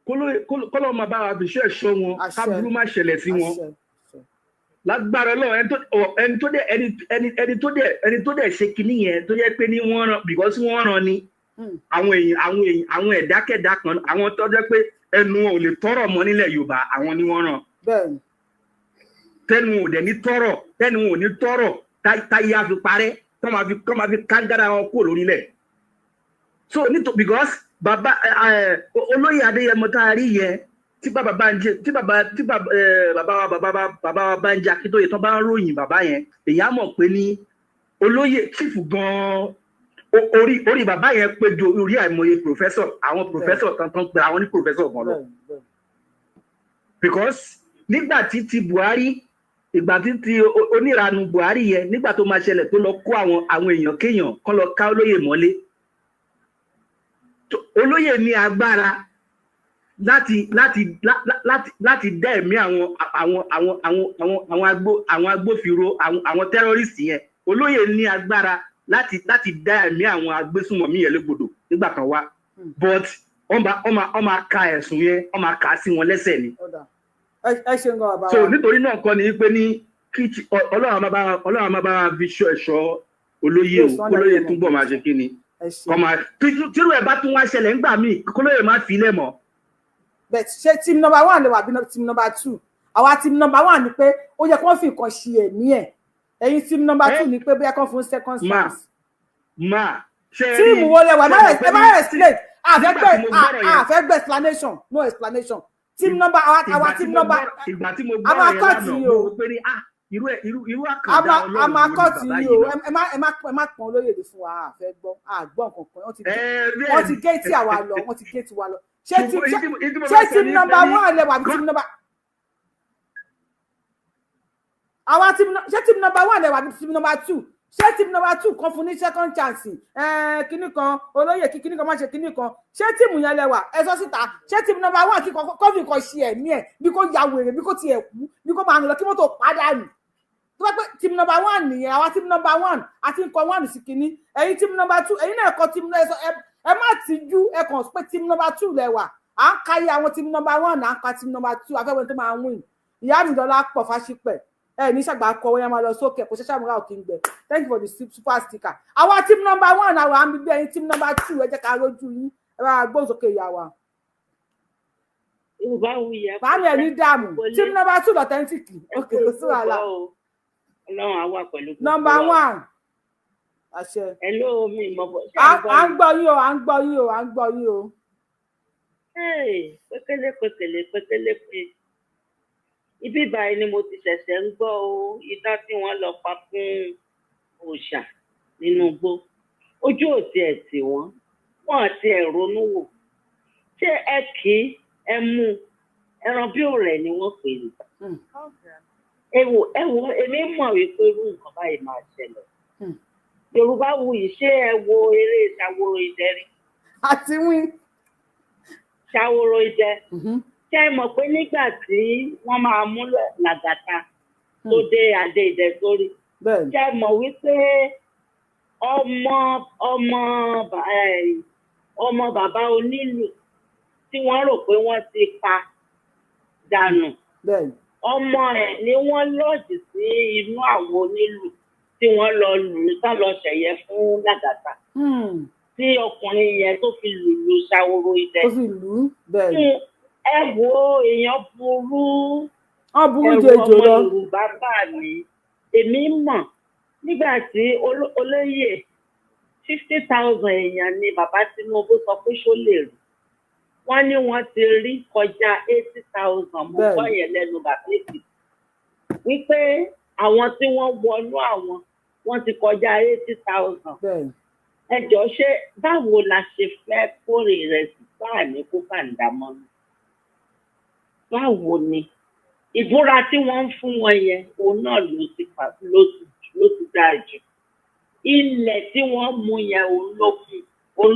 kọ́lọ́ máa bá wa fi ṣe ẹ̀ṣọ́ wọn kábúrú má ṣẹlẹ̀ sí wọn lágbára lọ ẹni tó dẹ̀ ṣe kinní yẹn tó jẹ́ pé ní wọ́n ràn because wọ́n ràn ni àwọn ẹ̀dákẹ́dá kan àwọn tó jẹ́ pé ẹnu ò lè tọrọ mọ́ nílẹ̀ Yorùbá àwọn ni wọ́n ràn tẹnu ò dẹ̀ ní tọrọ táyé á fi parẹ́ tó máa fi kágára wọn kúrò lórílẹ̀. So because bàbá olóyè Adéyẹmọ tá a rí yẹn tí bàbá Bánjí Akíntóyè tó bá ń ròyìn bàbá yẹn èyí á mọ̀ pé ní olóyè chief gan orí bàbá yẹn pé ju orí àìmọye professor àwọn professor tán pé àwọn ní professor gan lọ because nígbà tí ti Buhari ìgbà tí ti oníranu Buhari yẹn nígbà tó máa ṣẹlẹ̀ tó lọ kó àwọn èèyàn kéèyàn kán lọ ká olóyè mọ́lé olóyè ní agbára láti dá ẹ̀mí àwọn agbófinró àwọn tẹ́rọ́rìsì yẹn olóyè ní agbára láti dá ẹ̀mí àwọn agbésùnmọ̀mí yẹn légbodò nígbà kan wá but wọ́n máa ka ẹ̀sùn yẹn wọ́n máa kà á sí wọn lẹ́sẹ̀ ni. So nítorí náà kọ́ ni pé ní Ọlọ́run máa bá fi ṣọ́ ẹ̀ṣọ́ olóyè túbọ̀ máa ṣe kí ni tírú ẹ̀ bá tún wá ṣẹlẹ̀ ńgbà míì kólóyè má fi ilẹ̀ mọ́. But ṣé team number 1 lè wà bí team number 2 àwa team number 1 ni pé ó yẹ kó fi nǹkan ṣe ẹ̀mí ẹ̀ ẹ̀yin team number 2 ni pé bóyá kó fún second chance. Tíìmù wo lẹ wà ẹ má explain àfẹ́gbẹ́ explanation no explanation team number àwa team number àwa kọ́ọ̀tì yìí o irú àkàndá Ọlọ́run àmà kọ́ọ̀tì yìí o ẹ má pọn olóyè lè fún wa àfẹ́ gbọ́ àgbọ̀n kankan wọ́n ti géètì àwa lọ ṣé team number 1 lẹ wà bí team number àwa ṣé team number 1 lẹ wà bí team number 2 ṣé team number 2 kan fún ní second chance kíní kan olóyè kíní kan má ṣe kíní kan ṣé team yẹn lẹ wà ẹ sọ síta ṣé team number 1 kí kọ́fì kan ṣe ẹ̀mí ẹ̀ bí kò ya wèrè bí kò tiẹ̀ kú bí kò máa ń lọ kí mọ́tò pàdánù tó bá pẹ́ team number 1 nìyẹn àwa team number 1 àti nǹkan 1 sí kíní ẹ̀yin team number 2 ẹ̀yin náà kọ́ team number ẹ má tijú ẹ kàn pé team number 2 lẹ wà à ń káyé àwọn team number 1 à ń ka team number 2 afẹ́wẹ́ tó máa ń win ìyá mi dọ́là pọ̀ fáṣípẹ̀ ní ṣàgbà kọwé yẹn máa lọ sókè kò ṣẹṣẹ àmúra òkè ń gbẹ thank you for the super sticker àwa team number 1 àwa àmì bí ẹ̀yin team number 2 ẹ jẹ́ ká rojú yín ẹ bá gbóhùn sókè ìyá wa. báàmì ẹ̀ ní dààmú team number 2 authentic òkè kò sí wàhálà. Ọlọ́run á wà pẹ̀lú number 1 àṣẹ. hello mi mọ̀ bọ́. à ń gbọ́ yín o. pékélé ibi báyìí ni mo ti ṣẹ̀ṣẹ̀ ń gbọ́ o idán tí wọ́n lọ pa fún òòṣà nínú igbó ojú òtí ẹ̀ tì wọ́n àti ẹ̀ ronú wò ṣé ẹ kì í ẹ mú ẹran bí òrẹ̀ ni wọ́n pè ní. ẹ wo èmi mọ̀ wípé irú nǹkan báyìí máa ṣẹlẹ̀ Yorùbá wuyì ṣé ẹ wo eré Ṣàwòrò Idẹ rí. àti wí. Ṣàwòrò Idẹ. Ṣé ẹ mọ̀ pé nígbà tí wọ́n máa mú Làgàtà tó dé adé ìdẹ sórí jẹ́ mọ̀ wípé ọmọ bàbá onílù tí wọ́n rò pé wọ́n ti pa dànù ọmọ ẹ̀ ni wọ́n lọ́ọ̀dì sí inú àwọn onílù tí wọ́n lọ lù ú tán lọ ṣẹ̀yẹ fún Làgàtà tí ọkùnrin yẹn tó fi lùlù Ṣàwòrò Idẹ. Ẹ wo èèyàn burú ẹ̀rù ọmọ Yorùbá bà mí èmi mọ̀ nígbà tí olóyè 50,000 èèyàn ni bàbá Tinubu sọ pé ṣó lè rí wọ́n ní wọ́n ti rí kọjá 80,000 mo gbọ́ yẹn lẹ́nu bàbá Èkìtì wípé àwọn tí wọ́n wọnú àwọn wọ́n ti kọjá 80,000 ẹ jọ̀ọ́ ṣé báwo la ṣe fẹ́ kórè rẹ̀ sí sáà ní kó kàńdà mọ́nú báwo ni ìbúra tí wọ́n ń fún wọn yẹn òun náà ló ti dáa jù ilẹ̀ tí wọ́n mú yẹn òun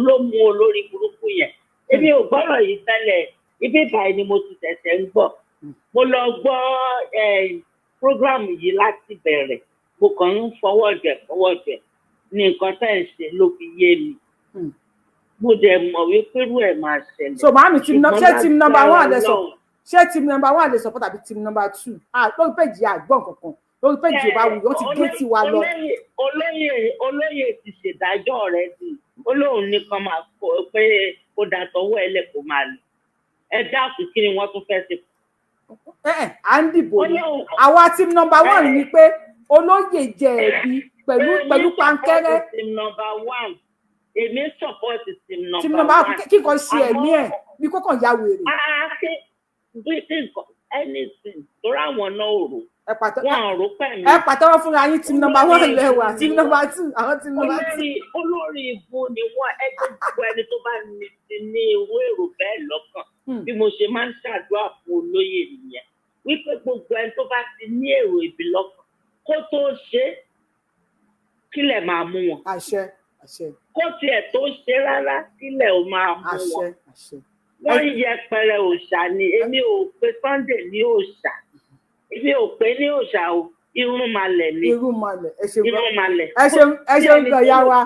ló mú olórí burúkú yẹn èmi ò gbọ́rọ̀ yìí tẹ́lẹ̀ ibi báyìí ni mo ti tẹ̀sẹ̀ ń gbọ́ mo lọ gbọ́ prógrámù yìí láti bẹ̀rẹ̀ mo kàn ń fọwọ́ jẹ̀ ní nǹkan tẹ́ ẹ̀ ṣe ló fi yé mi mo dẹ̀ mọ̀ wípé irú ẹ̀ máa ṣẹlẹ̀. So màámi ṣé team number 1 lẹ sọ ṣé team number 1 lè support àbí team number 2 lórí péjì àgbọ̀n kankan lórí péjì ìbá wù wọ́n ti gé tiwa lọ. olóyè ti ṣèdájọ́ rẹ̀ sí olóhùn nìkan máa kọ pé kó dàtọ̀wọ́ ẹlẹ́ kó máa lò ẹ dákun kí ni wọ́n tún fẹ́ ṣe. à ń dìbò ni àwa team number 1 ni pé olóyè jẹ̀bi pẹ̀lú pankẹ́rẹ́. team number 1 èmi support team number 1. team number 1 kíkọ ṣe ẹ̀mí ẹ̀ bí kókàn ya wèrè. anything tó ráwọn náà ò rò wọn rò pẹ̀lú. ẹ pàtẹ́wọ́ fúnra yín team number 1 lẹ́wà team number 2 àwọn team number 2. olórí ibo ni wọn gbogbo ẹni tó bá ní irú èrò bẹ́ẹ̀ lọ́kàn bí mo ṣe máa ń ṣàdúrà fún olóyè nìyẹn wípé gbogbo ẹni tó bá ti ní èrò ibi lọ́kàn kó tó ṣe kílẹ̀ máa mú wọn. àṣẹ. kó tiẹ̀ tó ṣe rárá kílẹ̀ ò máa mú wọn. wọ́n yẹpẹrẹ òòṣà ni èmi ò pe Sunday ní òòṣà èmi ò pé ní òòṣà o irúnmalẹ̀ ni. irúnmalẹ̀ ẹ ṣeun gan ya wa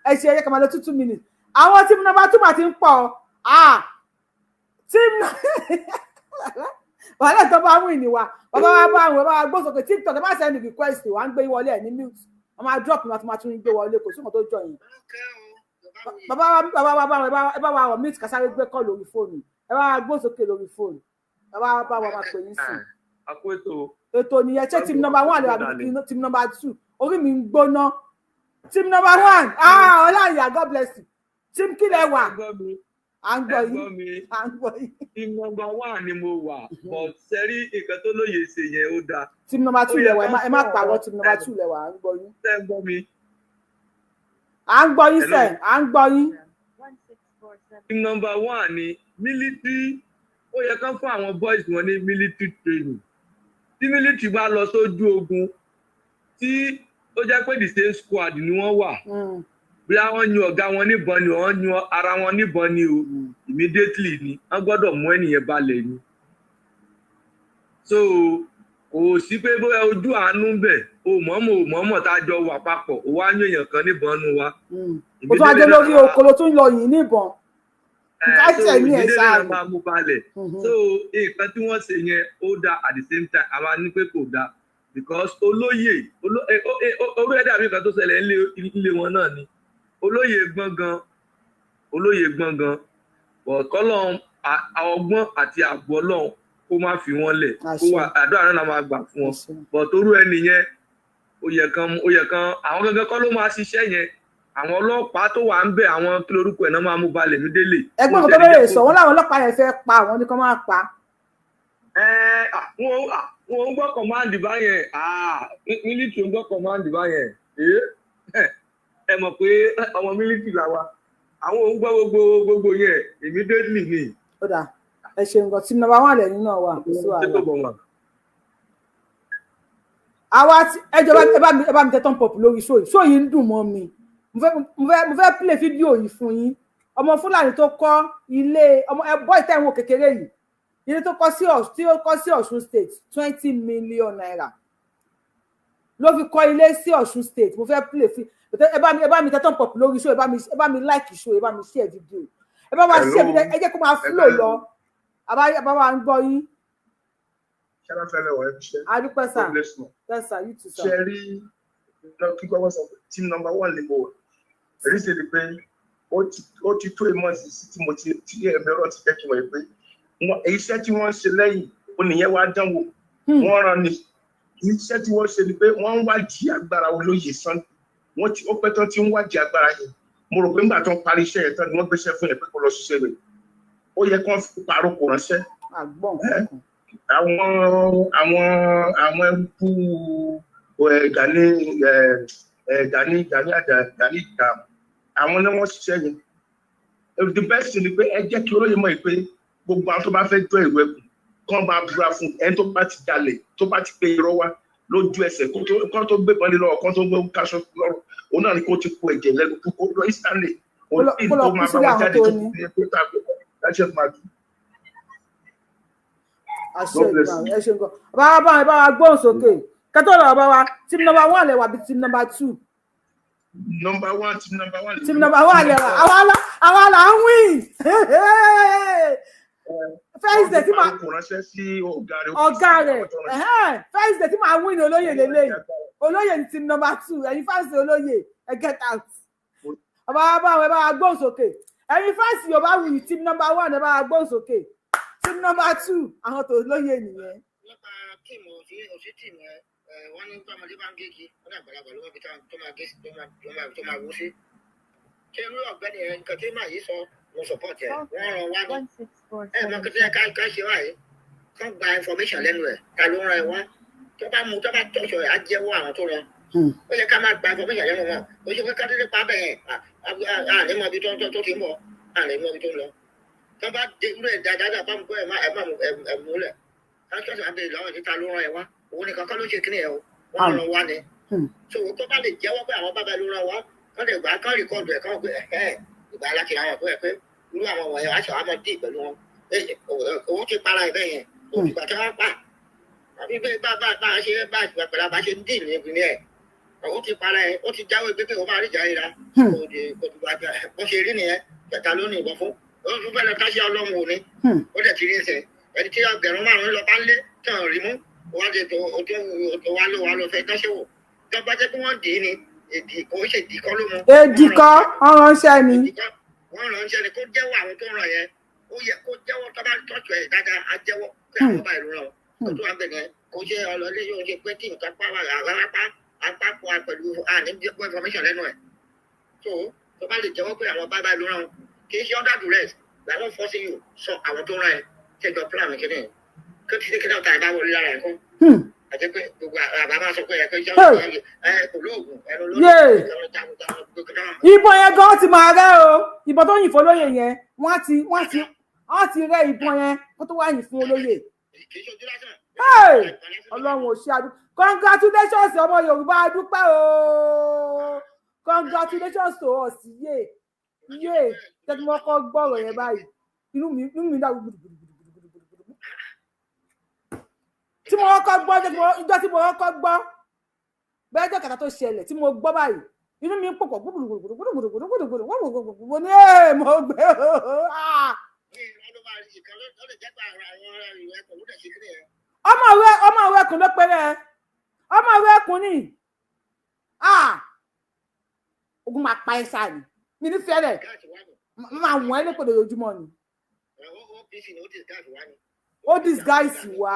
ẹ ṣe ẹyẹ kàmáà lọ 2 minutes. àwọn team number 2 bá ti ń pọ̀ team wàhálà tó bá wù ní wa bàbá wa bá àwọn bàbá wa gbósòkè TikTok ẹ bá send request wà ń gbé wọlé ẹ ní mute wọn máa drop ní wọn tó máa tún gbé wọlé kò sí nǹkan tó jọ yẹn. bàbá wa wọ mute kásáré gbé call lórí fóònù ẹ bá wa gbósòkè lórí fóònù bàbá wa máa pè yín sí. ètò nìyẹn ṣé team number 1 lè wà bí team number 2 orí mi ń gbóná team number 1 ọláìyá God bless you team kílẹ̀ wà. à ń gbọ́ yín. team number 1 ni mo wà but sẹ́rí nǹkan tó lóye ṣe yẹn ó dáa. team number 2 lẹ́wà ẹ má pàrọ̀ team number 2 lẹ́wà à ń gbọ́ yín. ṣé ń gbọ́ mi. à ń gbọ́ yín sẹ́ à ń gbọ́ yín. team number 1 ni military ó yẹ kán fún àwọn boys wọn ní military training tí military bá lọ sójú ogun tí ó jẹ́ pé the same squad ni wọ́n wà. bí àwọn yan ọ̀gá wọn níbọn ni wọ́n yan ara wọn níbọn ni o immediately ni wọ́n gbọ́dọ̀ mú ẹnìyẹn balẹ̀ ni. so kò sí pé bóyá ojú àánú bẹ̀ o mọ̀ọ́mọ̀ tá a jọ wà papọ̀ o wá yan èèyàn kan níbọn nu wa. o tún adé lórí oko ló tún lọ yìn níbọn. so ìdílé máa mú balẹ̀. so nǹkan tí wọ́n ṣe yẹn ó dá at the same time àwa ní pé kò dá because olóyè orí ẹ̀dá mi kan tó ṣẹlẹ̀ nílé wọn náà ni. olóyè gbọ̀ngàn ọ̀kọ́lọ́n ọgbọ́n àti ààbò ọlọ́run kó má fi wọ́n lẹ̀ kó wà àdúrà náà máa gbà fún wọn bọ̀ torú ẹni yẹn ó yẹ kan àwọn gangan kọ́ ló máa ṣiṣẹ́ yẹn àwọn ọlọ́pàá tó wà ń bẹ̀ àwọn kí lorúkọ ẹ̀ náà máa mú balẹ̀ ní délé. ẹgbẹ́ mi tó bẹ̀rẹ̀ sọ wọn láwọn ọlọ́pàá yẹn fẹ́ pa àwọn ní kán máa pa. wọn ń gbọ́ kọ̀máǹdì báyẹn mílítì ń gbọ́ kọ̀máǹdì báyẹn ẹ mọ̀ pé ọmọ mílítì làwa àwọn òun gbọ́ gbogbo yẹn immediately ni. ó dà ẹ ṣe nǹkan tí number 1 lẹ́yìn náà wà kó sí wàhálà. àwa ẹjọ ẹ bá mi tẹ tán pop lórí show yìí ń dùn mọ́ mi mo fẹ́ play fídíò yìí fún yín ọmọ Fúlàní tó kọ́ ilé ọmọ boy tẹ́ ń wò kékeré yìí ilé tó kọ́ sí Ọ̀ṣun state 20 million naira ló fi kọ́ ilé sí Ọ̀ṣun state mo fẹ́ play fi ẹ bá mi tẹ́tọ̀ pọ̀ lórí show ẹ bá mi like show ẹ bá mi share video ẹ bá wa share video ẹ jẹ́ kó máa flow lọ àbá wa ń gbọ́ yín. Ṣáná fẹ́lẹ̀ wọ̀ ẹ́ ṣe. Adúpẹ́ sà. Yes sir, you too sir. Ṣé rí kíkọ́ wọ́n sọ team number 1 lè bọ̀ èyí ṣe ni pé ó ti tó ìmọ̀ sí tí mo ti ẹ̀mẹ́rọ̀ ti jẹ́ kí wọ́n pé iṣẹ́ tí wọ́n ṣe lẹ́yìn oníyẹn wá dánwò wọ́n rán ni iṣẹ́ tí wọ́n ṣe ni pé wọ́n ń wádìí agbára olóyè Sunday ó pẹ́ tán tí ń wádìí agbára yẹn mo rò pé nígbà tó ń parí iṣẹ́ yẹn tán ni wọ́n gbéṣẹ́ fún yẹn pé kó lọ ṣiṣẹ́ rẹ̀ ó yẹ kí wọ́n fi parọ́ kò ránṣẹ́ àwọn Gani ìta àwọn ni wọ́n ṣiṣẹ́ yẹn the best thing ni pé ẹ jẹ́ kí olóyè mọ̀ pé gbogbo àwọn tó bá fẹ́ jọ ìwé kù kán bá búra fún ẹni tó bá ti jalè tó bá ti pé irọ́ wá lójú ẹsẹ̀ kán tó gbé pọ́nlé lọ́wọ́ kán tó gbé káṣọ lọ́rùn òun náà ni kó ti kó ẹ̀jẹ̀ lẹ́nu kó lọ instantly òun tí tó máa bá wọn jáde tó fi pé tàbí láṣẹ máa dùn. ẹ ṣe nǹkan bá wa gbóhùn sókè kẹtọ́ ọ̀rọ̀ bá wa team number 1 lẹ́wà bí team number 2. Number 1 team number 1. Team number 1 lẹ́wà àwa là ń win. First day tí máa kò ránṣẹ́ sí ọ̀gá rẹ̀ first day tí máa win olóyè lélẹ́yìn olóyè ní team number 2 ẹ̀yin first day olóyè ẹ get out. Bá wa gbóhùn sókè ẹ̀yin first Yorùbá win team number 1 ẹ bá wa gbóhùn sókè team number 2 àwọn tó lóyè nìyẹn. Nípa tíìmù òsì tíìmù ẹ wọ́n ní tọ́mọdé bá ń gégi wọ́n ní àgbàlagbà ló wọ́n fi tó máa gé tó máa wú sí. Ṣé irú ọ̀gbẹ́ni ẹ̀ nǹkan tí màá yí sọ mo support ẹ̀ wọ́n ràn wá ní. Mọ kí ká ṣe wáyé kán gba information lẹ́nu ẹ̀ ta ló ràn ẹ̀ wá tó bá tọ́ṣọ ẹ̀ á jẹ́wọ́ àwọn tó ràn. Ó yẹ ká máa gba information lẹ́nu wọn ó ṣe pé ká délé pa bẹ́ẹ̀ àní mọ ibi tó ti ń bọ̀ àní mọ ibi tó ń lọ. Tó bá dé irú ẹ̀ dáadáa bá mú kó ẹ̀ múlẹ̀ ká ṣọ́ọ̀ṣì àbẹ̀rẹ̀ lọ́wọ́ níta ló ràn ẹ̀ wá òun nìkan kọ́ ló ṣe kíni ẹ̀ o wọ́n ràn wá ni. So tó bá lè jẹ́wọ́ pé àwọn bàbá ló ràn wá kán lè gbà kán rìkọ́dù ẹ̀ kán pé ìgbà aláṣẹ àwọn ọ̀pẹ́ ẹ̀ pé irú àwọn wọ̀nyẹn wá ṣe wá máa dì pẹ̀lú wọn owó ti para ẹ̀ bẹ́ẹ̀ yẹn òtùgbà tí wọ́n pa àbí bẹ́ẹ̀ bá a ṣe bá àgbàlagbà bá ṣe ń dì ní ìpínlẹ̀ ẹ̀ owó ti para ẹ̀ ó ti jáwé pé ó máa rí ìjà ìra bó ṣe rí nìyẹn kẹta ló ní ìbọn fún ó tún fẹ́ lọ káṣí ọlọ́run òní ó dẹ̀ ti rí ẹsẹ̀ ẹni tí ọgbẹ̀rún márùn-ún lọ bá ń lé tán rí mú wọ́n ti tó wá lọ fẹ́ dáṣẹ́wò tó bá jẹ́ pé wọ́n dì í ni èdè kò ṣe èdè kọ́ ló mú. èdè kọ́ ọ̀ránṣẹ́ ni. wọ́n ránṣẹ́ ni kó jẹ́wọ́ àwọn tó ràn yẹn ó yẹ kó jẹ́wọ́ tó bá tọ́jú ẹ̀ dáadáa á jẹ́wọ́ pé àwọn bá ìlú ràn ó tó wà bẹ̀rẹ̀ kó jẹ́ ọlọ́lé yóò ṣe pé tí nǹkan pàwọ́ àrárápá apápọ̀ pẹ̀lú àníjẹ́pọ̀ information lẹ́nu ẹ̀ tó bá lè jẹ́wọ́ pé àwọn bá ìlú ràn kì í ṣe under duress làwọn fọ́sí yóò sọ àwọn tó ràn ẹ̀ tẹ́jọ́ plan kìíní kó ti ṣe kí náà ta ìbá wọlé lára ẹ̀ kọ́ àti pé gbogbo àbá máa sọ pé ẹ̀kọ́ iṣẹ́ kò lóògùn ẹnu lórí ìbọn yẹn gan ti máa rẹ o ìbọn tó yìn fún olóyè yẹn wọ́n ti rẹ ìbọn yẹn kó tó wá yìn fún olóyè. Ọlọ́run ò ṣe àdúgbò congratulations ọmọ Yorùbá adúpẹ́ o congratulations to us yé tẹ́tí wọ́n kọ́ gbọ́rọ̀ yẹn báyìí inú mi dá gbùdùgbùdù tí mo kọ́ gbọ́ ìjọ tí mo kọ́ gbọ́ bẹ́ẹ̀ jẹ́ kàtà tó ṣẹlẹ̀ tí mo gbọ́ báyìí inú mi ń pọ̀pọ̀ gbùdùgbùdùgbùdùgbùdùgbùdùgbùdùgbùdù mo ní mo gbé ọmọ ìwé ẹkùn ló péré ọmọ ìwé ẹkùn ni ogun máa pa ẹ sáà ni mi ní fẹ́rẹ̀ máa wọ́n ẹ́ lépè lójoojúmọ́ ni ó disguise wá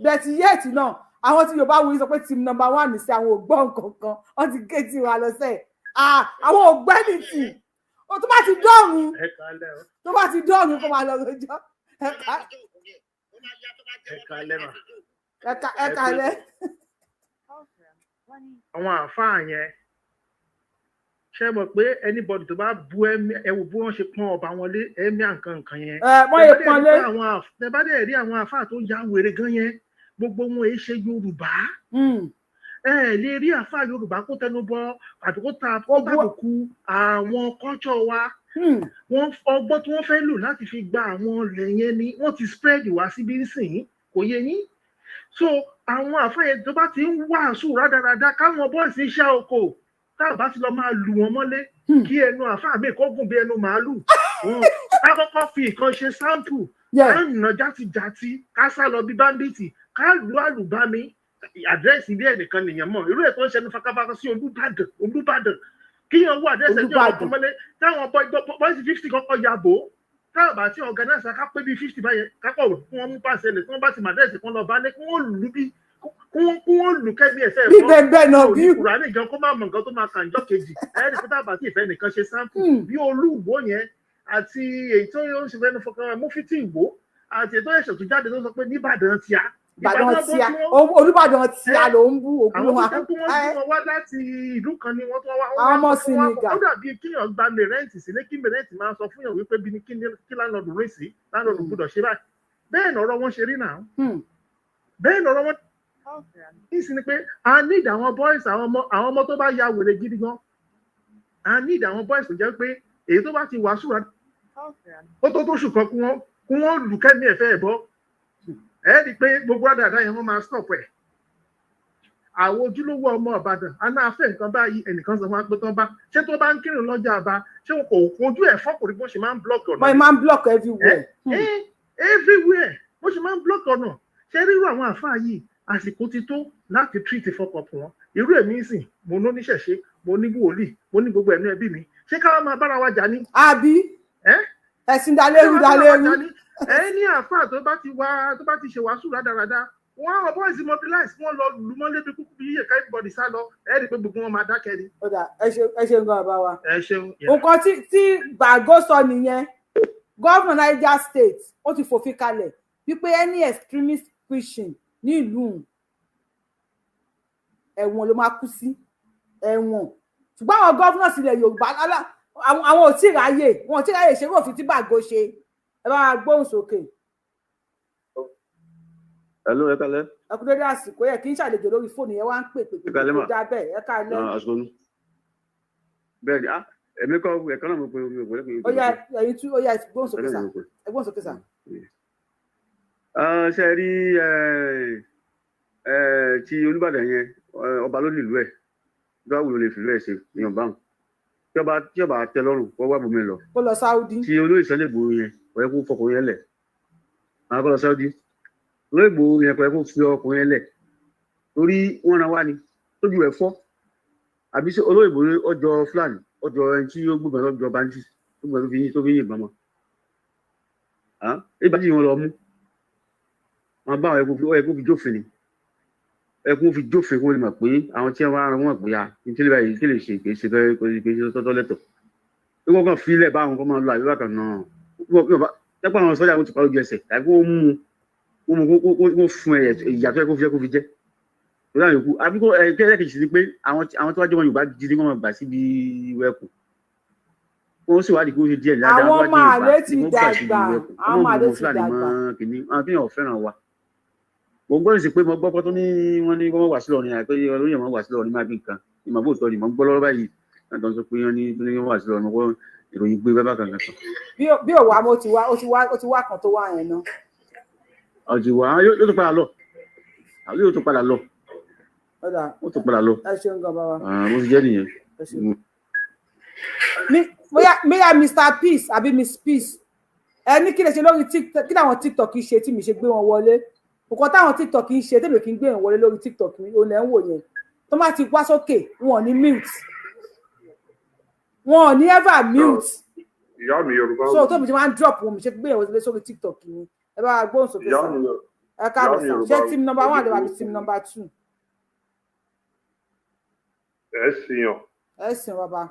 bẹ́ẹ̀tì yẹ́ẹ̀tì náà àwọn tí Yorùbá wí sọ pé team number 1 ní sí àwọn ògbọ́n kankan wọ́n ti gé tiwa lọ́sẹ̀ àwọn ògbẹ́ni tì tó bá ti dọ́ọ̀rùn kó máa lọ lọ́jọ́ ẹ̀ka lẹ́. àwọn àáfàá yẹn ṣe mọ̀ pé anybody tó bá bú ẹwù bí wọ́n ṣe pọ́n ọba wọn lé ẹ̀mí nǹkan yẹn. wọ́n yẹ pọ́n lé. ẹ bá dẹ̀ rí àwọn àáfàá tó ya wèrè gan yẹn gbogbo wọn èyí ṣe Yorùbá. Lè rí àáfàá Yorùbá kó tẹnu bọ àti kó tàbùkù àwọn culture wa. Wọ́n ọgbọ́n tí wọ́n fẹ́ lò láti fi gba àwọn ilẹ̀ yẹn ni wọ́n ti spread wá síbí nísìnyí kò yé yín so àwọn àfáàyè tó bá ti ń wàásù rádaràda káwọn bọ́ọ̀sì iṣẹ́ oko táwọn bá ti lọ máa lù wọn mọ́lé kí ẹnu àfáà mi kó gùn bí ẹnu màálù ká kọ́kọ́ fi nǹkan ṣe sample ká nà játijàti ká sá lọ bí báńdíìtì ká lu àlùbami àdírẹ́sì ilé ẹnìkan nìyẹn mọ̀ irú ètò ìṣẹ́nu fakafaka sí Olúbàdàn kíyàn wọ àdírẹ́sì ẹjọ́ ọkọ̀ mọ́lé táwọn bọ́ọ̀sì 50 kọ́kọ́ ya bò ó táwọn bá tí ọ̀gánáìsà ká pé bí 50 báyẹn kápọ̀ fún wọn mú pàṣẹ lè tí wọ́n bá ti màdírẹ́sì kan lọ bá ní kí wọ́n lù kẹ́mi ẹ̀fẹ́ ẹ̀fọ́ Kùránì gan kó má mọ̀ nǹkan tó máa kàn jọ́ kejì ẹ̀ẹ́dì pé tábà tí ìfẹ́ nìkan ṣe sáǹpù bí Olúwo yẹn àti èyí tó ń ṣe fẹ́nu fọkàn Mufti Ìwó àti ètò ẹ̀ṣẹ̀ tó jáde tó sọ pé níbàdàn tíá Olúbàdàn tíá ló ń bú ògùn wa. àwọn tó wọ́n wá láti ìlú kan ni wọ́n tó wá àwọn ọmọ Senegal. ó dàbí kíyàn gba mẹrẹǹtì sílé kí mẹrẹǹtì máa sọ fún yàn wípé bí ni kí lánàdù rìn sí lánàdù gbọ́dọ̀ ṣe báyìí bẹ́ẹ̀ lọ́rọ̀ wọn ṣe rí náà bẹ́ẹ̀ lọ́rọ̀ wọn ní sí ni pé a need àwọn boys àwọn ọmọ tó bá ya wèrè gidi gan a need àwọn boys tó jẹ́ pé èyí tó bá ti wàásù rà ó tó ṣù kan kí wọ́n lù kẹ́mi ẹ̀fẹ́ ẹ̀ bọ́ ẹ rí i pé gbogbo àdàdà yẹn wọ́n máa stop ẹ̀ àwọn ojúlówó ọmọ Ìbàdàn anáfẹ́ nǹkan báyìí ẹnìkan sọ wọn pé tán bá ṣé tó bá ń kírun lọ́jà àbá ṣé wọn kò ojú ẹ̀ fọ́kùnrin bó ṣe máa ń block ọ̀nà. wọ́n máa ń block everywhere. everywhere bó ṣe máa ń block ọ̀nà ṣé rírú àwọn àfáà yìí àsìkò ti tó láti treat fọkàn fún wọn irú èmi sìn mo ní oníṣẹ̀ṣe mo ní wòlíì mo ní gbogbo ẹ̀nu ẹbí mi ṣé káwọn máa bára wa jà ní. àbí ẹ̀sìn dalérú ẹni àfáà tó bá ti ṣe wàásù rádaràda wọn àwọn boys mobilize wọn lọ lù mọ́lé bí kúkú bí yíyẹ ká everybody sá lọ ẹ rí i pé gbogbo wọn máa dákẹ́ ni. ẹ ṣe nǹkan àbá wa. ẹ ṣeun. nǹkan tí Bàgó sọ nìyẹn gómìnà Niger State ó ti fòfin kalẹ̀ wípé any extremist preaching ní ìlú ẹ̀wọ̀n ló máa kú sí ẹ̀wọ̀n ṣùgbọ́n àwọn gómìnà sílẹ̀ Yorùbá àwọn ò tí ì ráyè ṣe òfin tí Bàgó ṣe ẹ bá gbóhùn sókè. Hello, ẹ kálẹ́. Ẹ kú dédé àsìkò yẹ kí n ṣàlejò lórí fóònù yẹn wá ń pè tó dá bẹ́ẹ̀ ẹ kálẹ́. Bẹ́ẹ̀ ni èmi kọ́ ẹ̀kan náà mo pe omi òpó lẹ́kùn. Ó yá ẹ̀yin tí ó yá gbóhùn sókè sà ẹ gbóhùn sókè sà. Ṣe rí ti Olúbàdàn yẹn ọba ló nílùú ẹ̀ bí wàá wúlò lè fìlú ẹ̀ ṣe èèyàn báwọn tí ọba tẹ́ lọ́rùn kó wá bùnmi lọ. Kó lọ Sáúdí. Ti olóyè Sunday Igboho yẹn ọ̀yẹ́ kó fọkùnrin yẹn lẹ̀ àwọn kó lọ Sáúdí olóyè Igboho yẹn kó fi ọkùnrin yẹn lẹ̀ torí wọ́n ran wá ni tójú ẹ̀ fọ́ àbí olóyè Igboho ọjọ́ Fúlàní ọjọ́ ẹni tí ó gbọ́dọ̀ lọ́jọ́ báńkì tó gbọ́dọ̀ tó fi yìnbọn mọ́ ìbájú wọn lọ mú wọn bá ẹkún fi jófin ni ẹkún fi jófin kó lè mọ̀ pé àwọn tí wọ́n rán wọn pé ya nítorí báyìí kí lè ṣe kì í ṣe tọ́tọ́ lẹ́tọ̀ bí wọ́n kàn fílẹ̀ báwọn kan máa lọ àbí bákan náà tẹ́pọ̀ àwọn sọ́jà wọn ti pa lójú ẹsẹ̀ tàbí wọ́n mú fún ìyàtọ̀ ẹ̀kọ́ fi fi jẹ́ ìlànà ìkú àbí kó kẹ́kẹ́ sí ni pé àwọn tó wájú wọn Yorùbá gidi wọn gbà síbi ìwé ẹkùn wọn sì wádìí kó ṣe díẹ̀ dáadáa àwọn ọmọ àlè ti dàgbà àwọn ọmọ àlè ti dàgbà kìíní àwọn tó yàn fẹ́ràn wa mo gbọ́dọ̀ sí pé mo gbọ́ pọ́tọ́ ní wọ́n ní wọ́n wà sí lọ́rin àìpé olóyè wọn wà sí lọ́rin máa bí nǹkan ìmọ̀ bó tọ́ ni mo ń gbọ́ lọ́rọ́ báyìí látọ̀ sọ pé wọ́n ní wọ́n wà sí lọ́rin mo gbọ́ ìròyìn gbé bábà kan kan. bí òwà mo ti wá kan tó wá yẹn náà. ọ̀jì wà yóò tó padà lọ yóò tó padà lọ ó tó padà lọ ẹ ṣeun gan bàbá. mo ti jẹ́ nìyẹn. bóyá Mr Peace àbí Miss Peace ẹ ní kí lè ṣe lórí TikTok kí làwọn TikTok kì í ṣe tí mi ṣe gbé wọn wọlé nǹkan táwọn TikTok kì í ṣe tèmi kì í gbé wọn wọlé lórí TikTok mi òun lẹ ń wò yẹn tó má ti wá sókè wọn ò ní mute wọn ò ní ever mute ìyá mi Yorùbá so tó mi ṣe máa ń drop wọn mi ṣe gbé wọn wọlé sórí TikTok mi ẹ bá gbóhùn sókè sá ẹ káàbọ̀ sá ṣé team number 1 àbí team number 2. ẹ sìn bàbá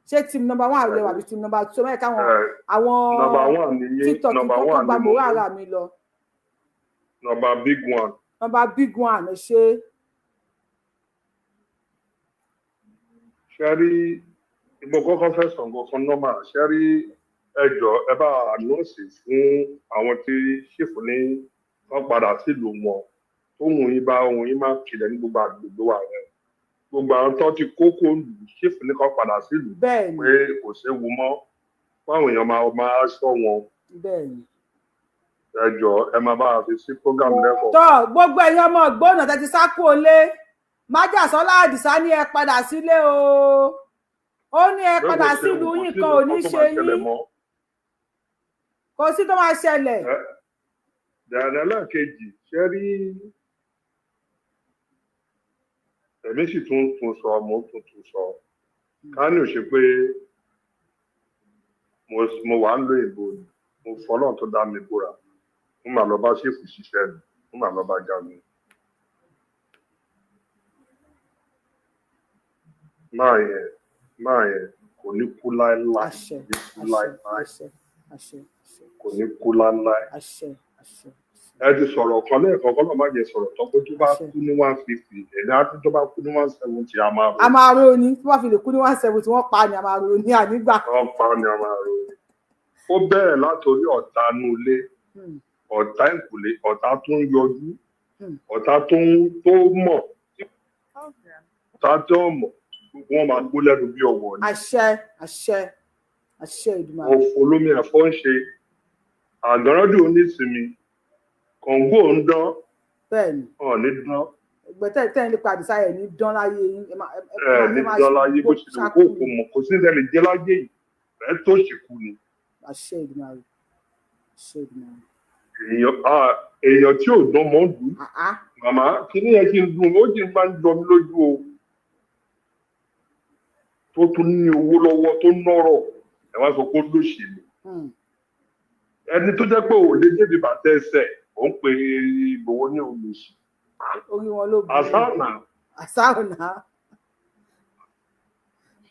ṣé team number 1 àbí team number 2 mẹ́ẹ̀ káwọn àwọn TikTok kọ́kọ́ gba mọ́ ara mi lọ. Number big one. Ẹ ṣe. Ṣẹ́rí ìbò kọ́kọ́ fẹ́ sàn kankan nọ́mà ṣẹ́rí ẹjọ́ ẹ bá ànọ́ọ̀sì fún àwọn tí ṣèfù ní wọ́n padà sílùú wọn tó wùn yín bá ohun yín máa kìlẹ̀ ní gbogbo àgbègbè wa rẹ̀ gbogbo àwọn tó ti kókó lù ṣèfù ní kan padà sílùú pé kò séwu mọ́ fáwọn èèyàn máa ṣọ́ wọn. ẹ jọ̀ọ́ ẹ máa bá a fi sí program lẹ́kọ̀ọ́. tó gbogbo ẹ̀yin ọmọ ògbónà tẹ́tí sákò lé májàsọ́lá àdìsá ní ẹ padà sílé o ó ní ẹ padà sílùú yín kan ò ní ṣe yín kò sí tó máa ṣẹlẹ̀. dáadáa lẹ́ẹ̀kejì ṣe rí èmi sì tún sọ mo tún sọ ká ní ò ṣe pé mo wà ń lo ìbò ni mo fọlọ́n tó dá mi búra mo mà lọ bá ṣèfù ṣiṣẹ́ mi mo mà lọ bá já mi. máa yẹn kò ní kú láéláé kò ní kú láéláé ẹ ti sọ̀rọ̀ kan lẹ́ẹ̀kan kọ́ náà má jẹ sọ̀rọ̀ tó pé tó bá kú ní 150 ẹ̀dá tó bá kú ní 170 a máa ro ni tó bá fi lè kú ní 170 wọ́n pa ni a máa ro ni ànígbà. wọ́n pa ni a máa ro ni ó bẹ̀rẹ̀ látòrí ọ̀tá nulẹ̀ ọ̀tá ìkùlé ọ̀tá tó ń yọjú ọ̀tá tó mọ̀ ọ̀tá tó mọ̀ gbogbo wọn máa gbó lẹ́nu bí ọwọ́ ni. àṣẹ Èdùmàrè. olómi ẹ̀fọ́ ń ṣe àgànrọ́dù onísìnmi kọ̀ǹgó ń dán. bẹ́ẹ̀ni ọ̀ ní dán. ẹgbẹ́tẹ́ tẹ́ nípa àdìsá ẹ̀ ní dán láyé yín. ní dán láyé bó ṣe lè kó kò mọ̀ kò sí ní ẹni jẹ́ láyé yìí ẹ̀ tó ṣìkú ni. àṣẹ Èdùmàrè. èèyàn tí ò dán mọ́ dùn. màmá kíní yẹn kí n dùn ó sì máa ń jọ mí lójú o. tó tún ní owó lọ́wọ́ tó nọ́rọ̀ ẹ̀ wá sọ pé ó lóṣèlú. ẹni tó jẹ́ pé òun lè débi bàtẹ́ ẹsẹ̀ ó ń pe ìgbòho ní olùsì. orí wọn ló bí àsáànà.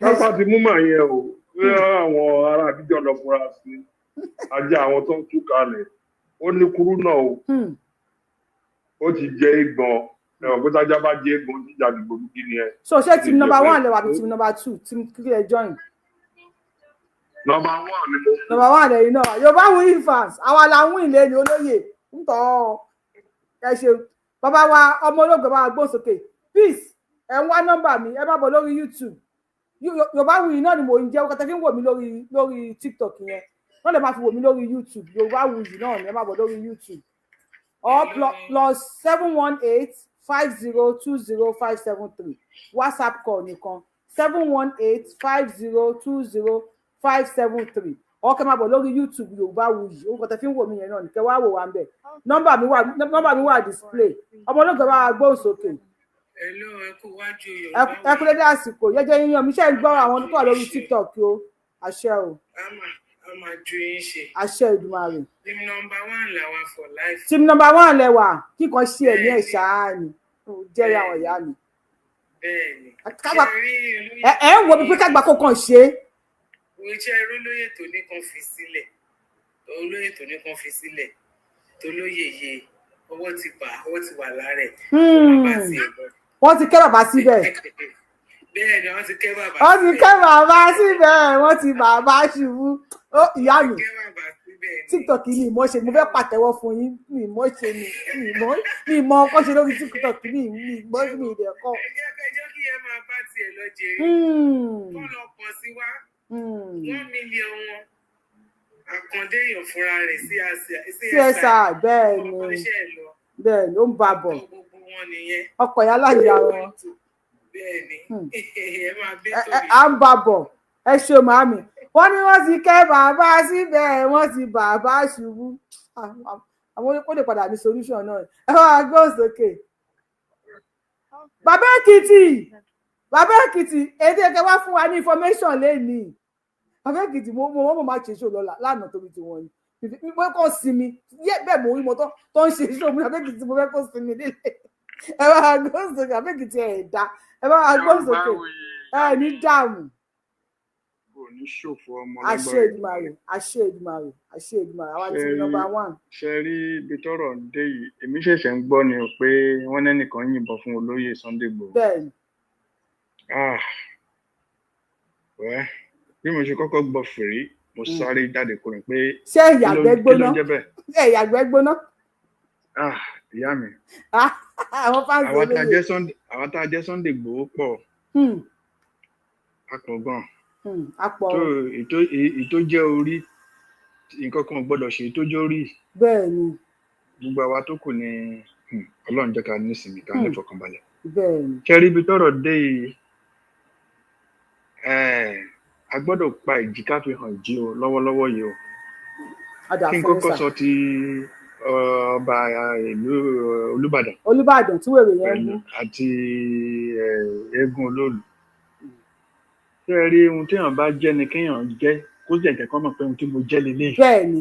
sábà ti mú màá yẹn o pé àwọn ará àbíjọ lọ fura sí ajá àwọn tó ń tú kalẹ̀ ó ní kúrú náà o ó ti jẹ ìgbọ̀n ẹ̀wọ̀n pé tájá bá jẹ ìgbọ̀n jíjà dìbò lùkì ni ẹ. so ṣé team number 1 lẹ wà bí team number 2 team kílẹ̀ join. number 1 ni mo. number 1 lẹ́yìn náà Yorùbáwùyí fans àwa la win lé ní olóyè ń tọ́ ẹ ṣe bàbá wa ọmọ olóògbé bá gbóhùn sókè peace ẹ ń wá nọ́mbà mi ẹ bá bọ̀ lórí YouTube Yorùbáwùyí náà ni mò ń jẹ́ ó kẹtẹ́ fi ń wò mí lórí TikTok yẹn wọ́n lè máa fi wò mí lórí YouTube Yorùbáwùyí náà ni ẹ má bọ̀ lórí YouTube or +71850205573 WhatsApp call nìkan 71850205573 ọkẹ máa bọ̀ lórí YouTube Yorùbáwùyí ó kẹtẹ́ fi ń wò mí yẹn náà ni kẹ wá wò wá ń bẹ̀ nọ́mbà mi wà display ọmọ olóògbé bá gbóhùn sókè. Hello, ẹ kú wájú Yorùbá. Ẹ kú dédé àsìkò yẹjẹ yíyan mi ṣe ń gbọ́ àwọn tó wà lórí TikTok o àṣẹ o. A máa ju yín ṣe. Àṣẹ Èdùmàrè. Team number 1 làwa for life. Team number 1 lẹwà kíkan sí ẹ̀mí ẹ̀ ṣáá ni jẹ́rìí àwọn ìyá mi. Bẹ́ẹ̀ni. Ẹ ń wo bí pé kágbá kó kàn ṣe. Iṣẹ́ olóyè tó ní kan fi sílẹ̀ olóyè tó ní kan fi sílẹ̀ tó lóye yé ọwọ́ ti wà lára ẹ̀. Wọ́n ti kẹ́ bàbá síbẹ̀. Bẹ́ẹ̀ni wọ́n ti kẹ́ bàbá síbẹ̀. Wọ́n ti kẹ́ bàbá síbẹ̀. Wọ́n ti bàbá ṣubú. Ó ìyá mi. TikTok ni mo ṣe mo fẹ́ pàtẹ́wọ́ fún yín mi mo ṣe mi mọ ọkọ ṣe lórí TikTok mi ìdẹ̀ kọ́. Ẹ jẹ́ kí ẹ máa bá tiẹ̀ lọ jèrè. Kọ́ lọ pọ̀ sí wa. 1 million wọn. Àkàndé èèyàn fúnra rẹ̀ sí CSR bẹ́ẹ̀ ni ó ń bá bọ̀ ọkọ̀ yà láyà wọn à ń bá bọ̀ ẹ ṣe màámi wọ́n ní wọ́n ti kẹ́ bàbá síbẹ̀ wọ́n ti bàbá ṣubú àwọn ó lè padà ní solution náà ẹ wá gbé òsókè. Bàbá Èkìtì èdè ẹ̀kẹ́ wá fún wa ní information lẹ́nìí. Bàbá Èkìtì mo máa ṣe ṣó lọ́la lánàá torí ti wọ̀nyí pé kò sinmi bẹ́ẹ̀ mo rí mo tó ń ṣe ṣó mi Bàbá Èkìtì mo fẹ́ kó sinmi nílé ẹ bá gbóǹsókè Bàbá Èkìtì ẹ̀ dá ẹ bá gbóǹsókè ẹ ní dààmú. Àṣẹ Èdùmàrè àwa ti number 1. ṣe rí ibi tọ́rọ̀ dé yìí èmi ṣẹ̀ṣẹ̀ ń gbọ́ ni pé wọ́n nẹ́nìkan yìnbọn fún olóyè Sunday Igboho. Bẹ́ẹ̀ni. Bí mo ṣe kọ́kọ́ gbọ́ fèrè mo sáré jáde kúrò pé ṣé ìyàgbẹ́ gbóná ìyá mi àwọn fáǹsì olóyè àwọn tá a jẹ́ Sunday Igboho pọ̀ apọ̀ gan apọ̀ ètò jẹ́ orí nǹkan kan ò gbọ́dọ̀ ṣe tó jó rí bẹ́ẹ̀ ni gbogbo àwa tó kù ní Ọlọ́run jẹ́ ká nísinmi ká ní ìfọ̀kànbalẹ̀. bẹ́ẹ̀ ni Kẹ́rí ibi tọ́rọ̀ dé yìí a gbọ́dọ̀ pa ìjì ká fi hàn ìjì o lọ́wọ́lọ́wọ́ yìí o. Adà Kí n fún kọ́kọ́ sà. sọ ti ọba ìlú Olúbàdàn Olúbàdàn tí wèrè yẹn mú. àti eégún olóòlù. Ṣé ẹ rí ohun téèyàn bá jẹ́ ni kéèyàn jẹ́ kó jẹ́ kẹ́kọ́ mọ̀ pé ohun tí mo jẹ́ lélẹ́yìí. bẹ́ẹ̀ ni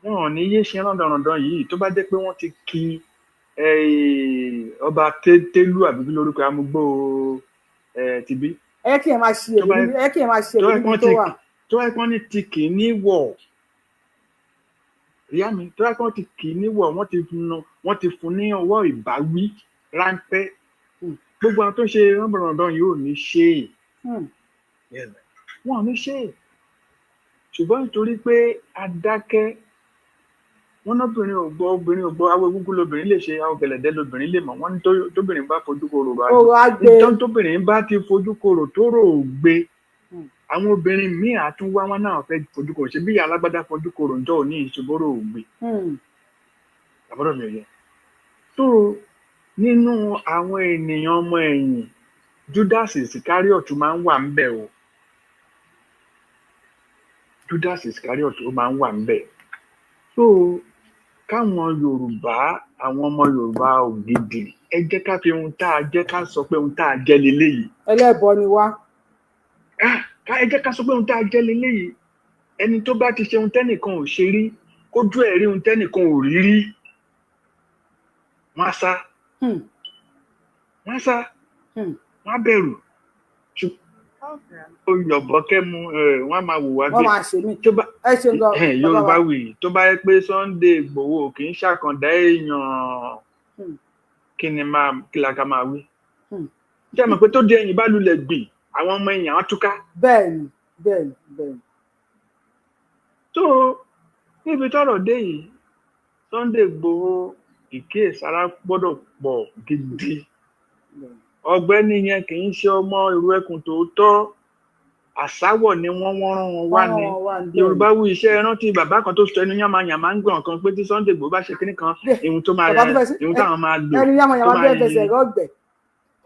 Wọn ò ní yé ṣe rándanrandan yìí tó bá jẹ́ pé wọ́n ti ki ọba télú àbí kí lórúkọ amúgbó tìbí. ẹ kí ẹ máa ṣe èmi ẹ kí ẹ máa ṣe èmi tó wà. tó wáyé pọ́n ní ti kì í ní wọ̀ ìyá mi tó wáyé pọ́n ti kì í ní wọ̀ wọ́n ti fún ní ọwọ́ ìbáwí ráńpẹ́ gbogbo àwọn tó ń ṣe rándanrandan yìí ò ní ṣe é wọn ò ní ṣe é ṣùgbọ́n nítorí pé a dákẹ́ wọn lóbìnrin ò gbọ́ obìnrin ò gbọ́ awo egúngún lobìnrin lè ṣe àwọn gẹ̀lẹ̀dẹ́ lobìnrin lè mọ̀ wọ́n ní tóbìnrin bá fojú korò bá nítorí tóbìnrin bá ti fojú korò tó rò ó gbé àwọn obìnrin míì àtúnwá wọn náà fẹ́ fojú korò ṣe bí ìyá alágbádá fojú korò ńjọ́ òní ìṣòbórò ò gbé àbúrò mi ò yẹ. tó nínú àwọn ènìyàn ọmọ ẹ̀yìn Judas Iscariot máa ń wà ń bẹ̀ o Judas Iscariot ó máa ń wà ń bẹ̀. so káwọn Yorùbá àwọn ọmọ Yorùbá ògidì ẹ jẹ́ ká fi ohun tá a jẹ́ ká sọ pé ohun tá a jẹ́ leléyìí. ẹlẹ́bọ ni wá. ẹ jẹ́ ká sọ pé ohun tá a jẹ́ leléyìí ẹni tó bá ti ṣe ohun tẹ́nìkan ò ṣe rí kójú ẹ̀ rí ohun tẹ́nìkan ò rí rí wọ́n á sá wọ́n á bẹ̀rù ó yọ̀bọ̀ kẹ́mu wọ́n á máa wò wá wọ́n máa ṣe mí ẹ ṣe gan. Yorùbá wì tó bá yẹ pé Sunday Igboho kì í ṣàkàndá èèyàn kí la ká máa wí. jẹ́ àmọ́ pé tó di ẹ̀yìn bá lulẹ̀ gbìn àwọn ọmọ èèyàn á túká. bẹ́ẹ̀ni bẹ́ẹ̀ni bẹ́ẹ̀ni. tó níbi tọ́rọ̀ dé yìí Sunday Igboho ìkíyèsára gbọ́dọ̀ pọ̀ gidi. Ọ̀gbẹ́ni yẹn kì í ṣe ọmọ ìlú ẹkùn tòótọ́ àsáwọ̀ ni wọ́n rán wọn wá ní Yorùbá wù iṣẹ́ rántí bàbá kan tó sọ ẹnu yànmàyànmá ń gbọ̀n kan pé tí Sunday Igboho bá ṣe kíní kan ihun tó máa ihun táwọn máa lò ẹnu yànmàyàmá bẹ́ẹ̀ fẹsẹ̀ rọ́gbẹ̀.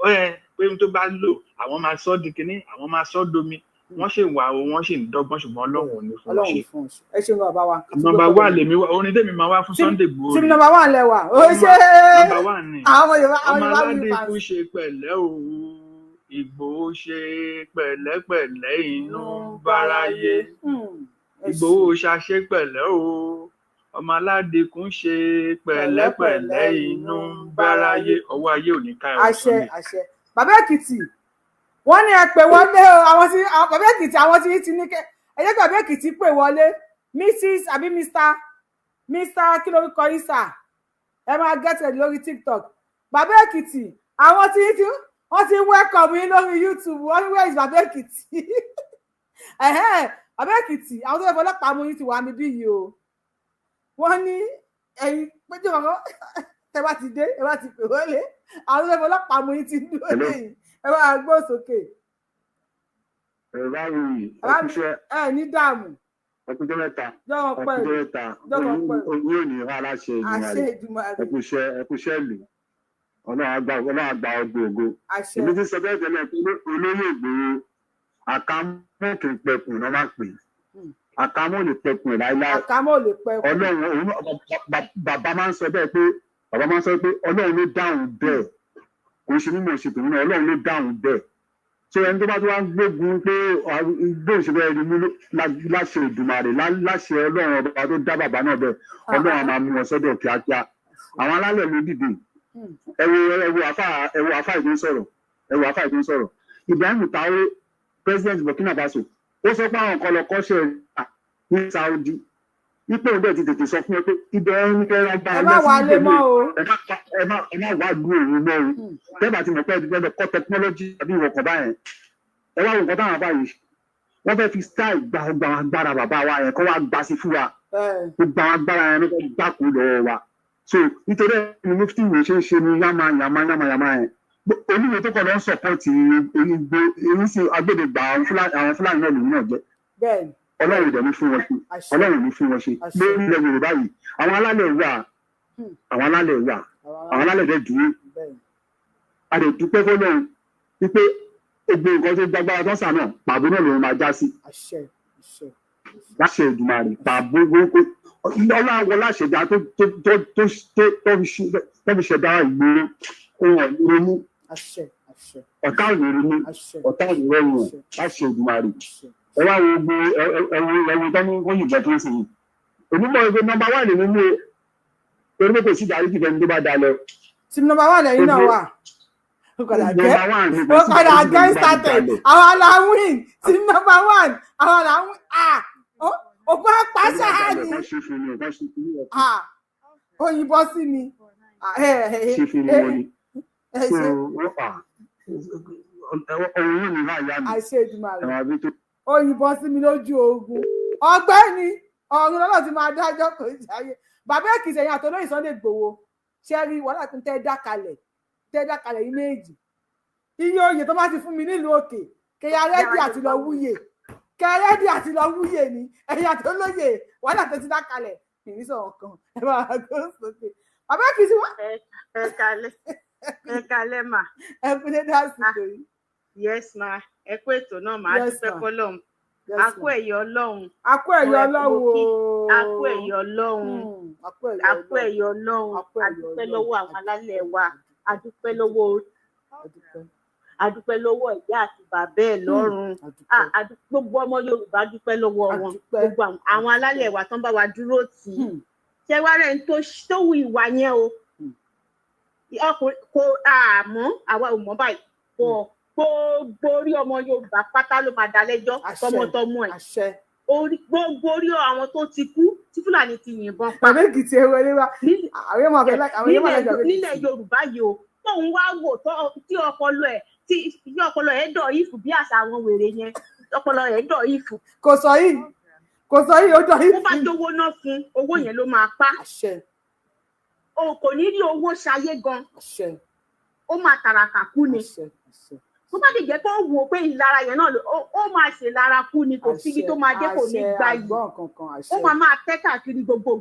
ó yẹ pé ihun tó bá lò àwọn máa sọ di kíní àwọn máa sọ domi wọ́n ṣì wà o wọ́n ṣì ń dọ́gbọ́n ṣùgbọ́n Ọlọ́run ò ní fún wọn ṣe. ẹ ṣeun bàbá wa. nọ́mbà wà lèmi wá orin tèmi máa wá fún Sunday Igboho. tí nọ́mbà wà lẹ́wà ó ṣe nọ́mbà wà ní àwọn Yorùbá ọmọ aládé ikú ṣe pẹ̀lẹ́ o Ìgbòho ṣe pẹ̀lẹ́pẹ̀lẹ́ inú báráyé Ìgbòho ṣàṣe pẹ̀lẹ́ o ọmọ aládé ikú ṣe pẹ̀lẹ́pẹ̀lẹ́ inú báráyé ọwọ́ ayé ò ní ká ẹ àṣẹ àṣẹ. Bàbá Èkìtì wọ́n ní ẹ pè wọlé o àwọn tí Bàbá Èkìtì àwọn tí ti ní kẹ ẹ jẹ́ Bàbá Èkìtì pè wọlé Mrs àbí Mr kí lórúkọ yìí sà ẹ máa gẹ́tẹ̀ lórí TikTok. Bàbá Èkìtì àwọn tí wọ́n ti welcome yín lórí YouTube wọ́n ní where is Bàbá Èkìtì Bàbá Èkìtì àwọn tó fẹ́ fọlọ́pàá mú yín ti wà níbí yìí o wọ́n ní ẹ̀yin péjọ kankan tẹ bá ti dé ẹ bá ti pè wọlé àwọn tó fẹ́ fọlọ́pàá mú yín ti dúró lẹ́yìn ẹ bá gbọ́ sókè. ẹ ní dààmú. ẹkújọ mẹ́ta jọwọ yóò ní aláṣẹ ìdùnnú ẹkúṣẹ ìlú Ọlọ́run àgbà ọgbọ ògo èmi ti sọ bẹ́ẹ̀ tẹ́lẹ̀ pé olóyè Ìgbòho àkámọ́ kì í pẹkùn náà máa pè àkámọ́ lè pẹkùn láíláí Ọlọ́run bàbá máa ń sọ bẹ́ẹ̀ pé Ọlọ́run ló dáhùn bẹ́ẹ̀ kò ṣe mímọ̀ ṣe tòun náà Ọlọ́run ló dáhùn bẹ́ẹ̀ ṣé ẹni tó bá tó wá ń gbógun pé gbóhùn ṣe bẹ́ẹ̀ ni láṣẹ Èdùmàrè láṣẹ Ọlọ́run ọba tó dá bàbá náà bẹ́ẹ̀ Ọlọ́run á máa mú wọn sọ́dọ̀ kíákíá àwọn alálẹ̀ ló dìde ẹwọ àfà ìdó ń sọ̀rọ̀ Ibrahim Traoré president Burkina Faso ó sọ pé àwọn kan lọ kọ́ṣẹ́ ní Saudi ipò òun bẹ́ẹ̀ ti tètè sọ fún ẹ pé ibẹ̀ ẹni kẹrin ọgbà ẹlẹ́sìn ẹ má wá lu òun mọ́ o tẹ́bà ti mọ̀ pé ẹni gbọ́dọ̀ kọ́ technology àbí ìwọ̀kọ̀ báyẹn ẹ wá nǹkan táwọn àbá yìí wọ́n fẹ́ fi style gba ọgbà agbára bàbá wa yẹn kọ́ wá gbà sí fún wa gbogbo àwọn agbára yẹn ló fẹ́ gbà kú lọ́wọ́ wa so nítorí ẹni mufti wo ṣe ń ṣe ní yàmà yẹn oníwèé tó kọ lọ ń sọpọ́ọ̀tì èyí sí agbèdègbà àwọn Fúlàní náà lòun náà jẹ́ Ọlọ́run dẹ̀ ní fún wọn ṣe Ọlọ́run ní fún wọn ṣe lórí ilẹ̀ Yorùbá yìí àwọn alálẹ̀ wà àwọn alálẹ̀ dẹ̀ dúró a lè dúpẹ́ fọ́lọ́run wípé gbogbo nǹkan tó gbàgbára tó ń sà náà pàbó náà lòun máa já sí láṣẹ Èdùmàrè pàbó gbogbo ọlọ́wọ́ láṣẹ̀dá tó fi ṣẹ̀dá ìgboro ohun ìrònú ọ̀tá ìrònú ọ̀tá ìrònú láṣẹ Èdùmàrè ẹ wá wo gbogbo ẹwọ tó ní wọ́n yìnbọn tó ń sìn yìí onímọ̀ ẹgbẹ́ nọ́mbà wà nínú ilé torí pé kò sí ìdarí kìfẹ́ ní tó bá dalẹ̀. tí nọ́mbà wà lẹ́yìn náà wà ó padà gẹ́ started àwọn aláwìn tí nọ́mbà wà àwọn aláwìn òkú apáṣá ni òyìnbó sí mi. Òyìnbó sí mi lójú ogun ọ̀gbẹ́ni ọ̀run lọ́nà tí máa dájọ́ kò jáyé bàbá Èkìtì ẹ̀yìn àtọ́lóyìn Sunday Igboho ṣẹ́rí wàhálà tó ń tẹ́ dákalẹ̀ yìí méjì iye oyè tó bá ti fún mi nílùú òkè kẹyà rẹ́dí àti lọ wúyè ni ẹ̀yìn àtọ́lóyè wàhálà tó ti dákalẹ̀ ìrísọ̀ kan ẹ máa gbó sókè bàbá Èkìtì wá. ẹ kalẹ̀ mà. ẹ kú dédé àsìkò yìí. Yes ma ẹ kú ètò náà mà á dúpẹ́ fọ́lọ́run a kú ẹ̀yọ́ Ọlọ́run a kú ẹ̀yọ́ Ọlọ́run a kú ẹ̀yọ́ Ọlọ́run a kú ẹ̀yọ́ Ọlọ́run a dúpẹ́ lọ́wọ́ àwọn alálẹ̀ wa a dúpẹ́ lọ́wọ́ ìyá àti bàbá ẹ̀ lọ́run gbogbo ọmọ Yorùbá dúpẹ́ lọ́wọ́ wọn gbogbo àwọn alálẹ̀ wa tán bá wa dúró tì í ṣé wá rẹ̀ ń tó wù ìwà yẹn o ọkùnrin kò àmọ́ àwa ò mọ̀ báyìí gbogbo orí ọmọ Yorùbá pátá ló máa dá lẹ́jọ́ tọmọtọmọ ẹ̀ gbogbo orí àwọn tó ti kú tí Fúlàní ti yìnbọn pa. Bàbá Èkìtì ẹ wọlé wa àwọn ọmọ ọ̀fẹ́ nílẹ̀ Yorùbá yìí o tóun wá wò tí ọpọlọ ẹ̀ dọ̀ ìfù bí àṣà àwọn wèrè yẹn ọpọlọ ẹ̀ dọ̀ ìfù. kò sọ yìí ó dọ̀ ìfù. ó bá dówó náà fún owó yẹn ló máa pa. o kò ní rí owó ṣayé gan ó máa tàràkà kú ni tó bá lè jẹ́ pé ó wò ó pé ìlara yẹn náà ó máa ṣe lára kú ni kò síbi tó máa dé kò ní gbà yìí ó máa tẹ́ káàkiri gbogbo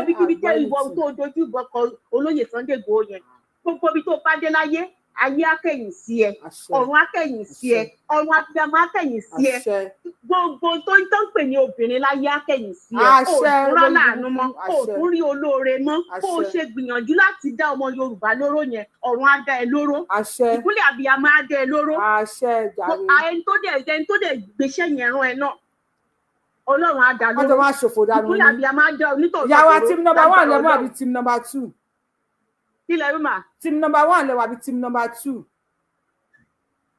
ibikíbi tẹ́ ìwọ tó dojú bọkọ olóyè Sunday Igboho yẹn gbogbo ibi tó bá dé láyé ayé akẹ́yìn sí ẹ ọ̀run akẹ́yìn sí ẹ ọ̀run abiyamọ akẹ́yìn sí ẹ gbogbo tó ń pè ní obìnrin láyé akẹ́yìn sí ẹ kò tún rán láàánú mọ́ kò tún rí olóore mọ́ kó o ṣe gbìyànjú láti dá ọmọ Yorùbá lóró yẹn ọ̀run á dá ẹ lóró ìkúnlẹ̀ abiyamọ á dá ẹ lóró ẹni tó dẹ̀ gbéṣẹ́ yẹn rán ẹ náà Ọlọ́run á dá lóró ìkúnlẹ̀ abiyamọ á dá onítọ̀ọ̀tọ̀ lóró. Yàrá team number 1 lẹ́mú àbí team number 2. Kílẹ̀ rí mà. Team number 1 lẹ́wà bí team number 2.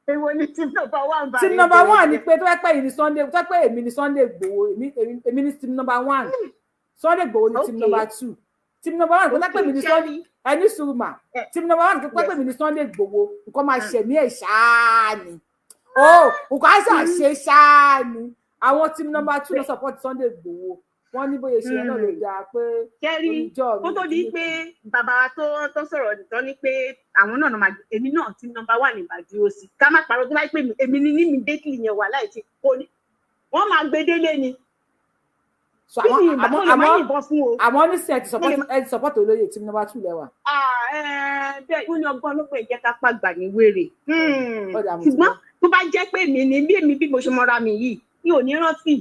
Èwo ni team number 1 bá. Team number 1 ni pé tó fẹ́ pẹ́ yìí ni Sunday tó fẹ́ pẹ́ èmi ni Sunday Igboho èmi ni team number 1. Sunday Igboho ni team number 2. Team number 1 tó fẹ́ pẹ́ mi ni Sunday ẹni sùrùmà. Team number 1 tó fẹ́ pẹ́ mi ni Sunday Igboho nǹkan máa ṣẹ̀ ní ẹ̀ ṣáá ni. Nǹkan á ṣàṣe ṣáá ni. Àwọn team number 2 ló support Sunday Igboho. Wọ́n ní bóyá ṣe náà ló dáa pé oníjọ́ mi. Kó tó di pé bàbá wa tó sọ̀rọ̀ nìkan ni pé àwọn náà máa èmi náà tí nọ́mbà 1 ìbàdí ó sì ká má parọ́ tó láì pé èmi ní mi dékì yẹn wà láì tí kò ní wọ́n máa gbé délé ni. Àmọ́ ní sẹ́ẹ̀ ti support olóyè tí nọ́mbà 2 lẹ́wà. Bẹ́ẹ̀ ó ní ọgbọ́n ló pè jẹ́ ká pàgbà ní wèrè. Ṣùgbọ́n tó bá jẹ́ pé mi ní bí mo ṣe mọ́ra mi yìí mi ò ní rántí